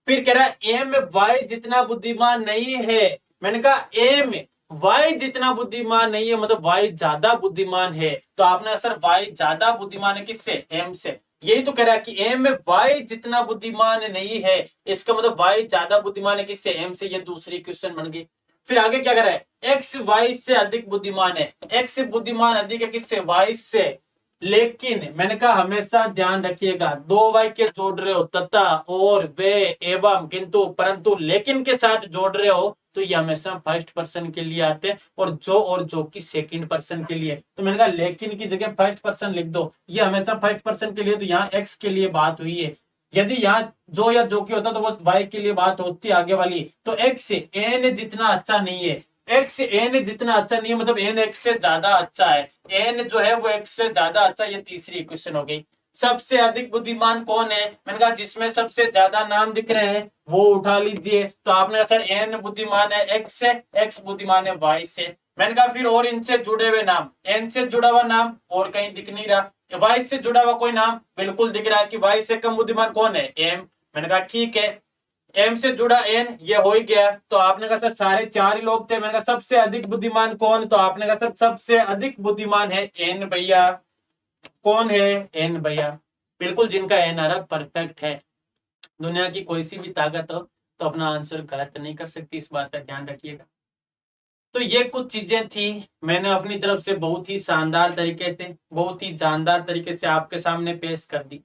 फिर कह रहा है एम वाई जितना बुद्धिमान नहीं है। मैंने कहा एम वाई जितना बुद्धिमान नहीं है, मतलब वाई ज्यादा बुद्धिमान है। तो आपने सर वाई ज्यादा बुद्धिमान है किससे? एम से। यही तो कह रहा है कि एम में वाई जितना बुद्धिमान नहीं है, इसका मतलब वाई ज्यादा बुद्धिमान है किससे? एम से। ये दूसरी क्वेश्चन बन गई। फिर आगे क्या कर रहा है? एक्स वाई से अधिक बुद्धिमान है। एक्स बुद्धिमान अधिक है किससे? वाई से। लेकिन मैंने कहा हमेशा ध्यान रखिएगा, दो वाई के जोड़ रहे हो, तथा, और, वे, एवं, किंतु, परंतु, लेकिन के साथ जोड़ रहे हो तो ये हमेशा फर्स्ट पर्सन के लिए आते हैं, और जो की सेकंड पर्सन के लिए। तो मैंने कहा लेकिन की जगह फर्स्ट पर्सन लिख दो, ये हमेशा फर्स्ट पर्सन के लिए। तो यहाँ एक्स के लिए बात हुई है। यदि यहाँ जो या जो की होता तो वो वाई के लिए बात होती आगे वाली। तो एक्स एन जितना अच्छा नहीं है, एक्स एन जितना अच्छा नहीं है, मतलब एन एक्स से ज्यादा अच्छा है, एन जो है वो एक्स से ज्यादा अच्छा। ये तीसरी इक्वेशन हो गई। सबसे अधिक बुद्धिमान कौन है? मैंने कहा जिसमें सबसे ज्यादा नाम दिख रहे हैं वो उठा लीजिए। तो आपने कहा सर एन बुद्धिमान है एक्स से, एक्स बुद्धिमान है वाई से। मैंने कहा फिर और इनसे जुड़े हुए नाम, एन से जुड़ा हुआ नाम और कहीं दिख नहीं रहा, वाई से जुड़ा हुआ कोई नाम बिल्कुल दिख रहा है कि वाई से कम बुद्धिमान कौन है? एम। मैंने कहा ठीक है, एम से जुड़ा एन, ये हो ही गया। तो आपने कहा सर सारे 4 ही लोग थे। मैंने कहा सबसे अधिक बुद्धिमान कौन? तो आपने कहा सर सबसे अधिक बुद्धिमान है एन भैया। कौन है? एन भैया। बिल्कुल जिनका एन आ रहा परफेक्ट है। दुनिया की कोई सी भी ताकत हो तो अपना आंसर गलत नहीं कर सकती, इस बात का ध्यान रखिएगा। तो ये कुछ चीजें थी, मैंने अपनी तरफ से बहुत ही शानदार तरीके से, बहुत ही जानदार तरीके से आपके सामने पेश कर दी।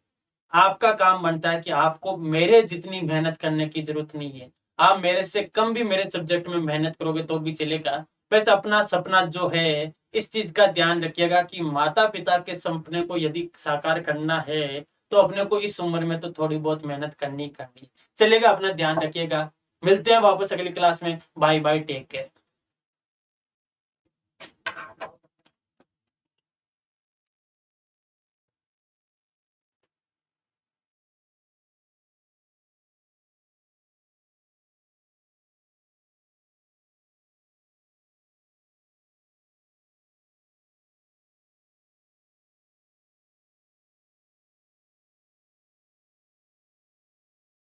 आपका काम बनता है कि आपको मेरे जितनी मेहनत करने की जरूरत नहीं है। आप मेरे से कम भी मेरे सब्जेक्ट में मेहनत करोगे तो भी चलेगा। बस अपना सपना जो है, इस चीज का ध्यान रखिएगा कि माता पिता के सपने को यदि साकार करना है तो अपने को इस उम्र में तो थोड़ी बहुत मेहनत करनी चलेगा। अपना ध्यान रखिएगा। मिलते हैं वापस अगली क्लास में। Bye bye, take care.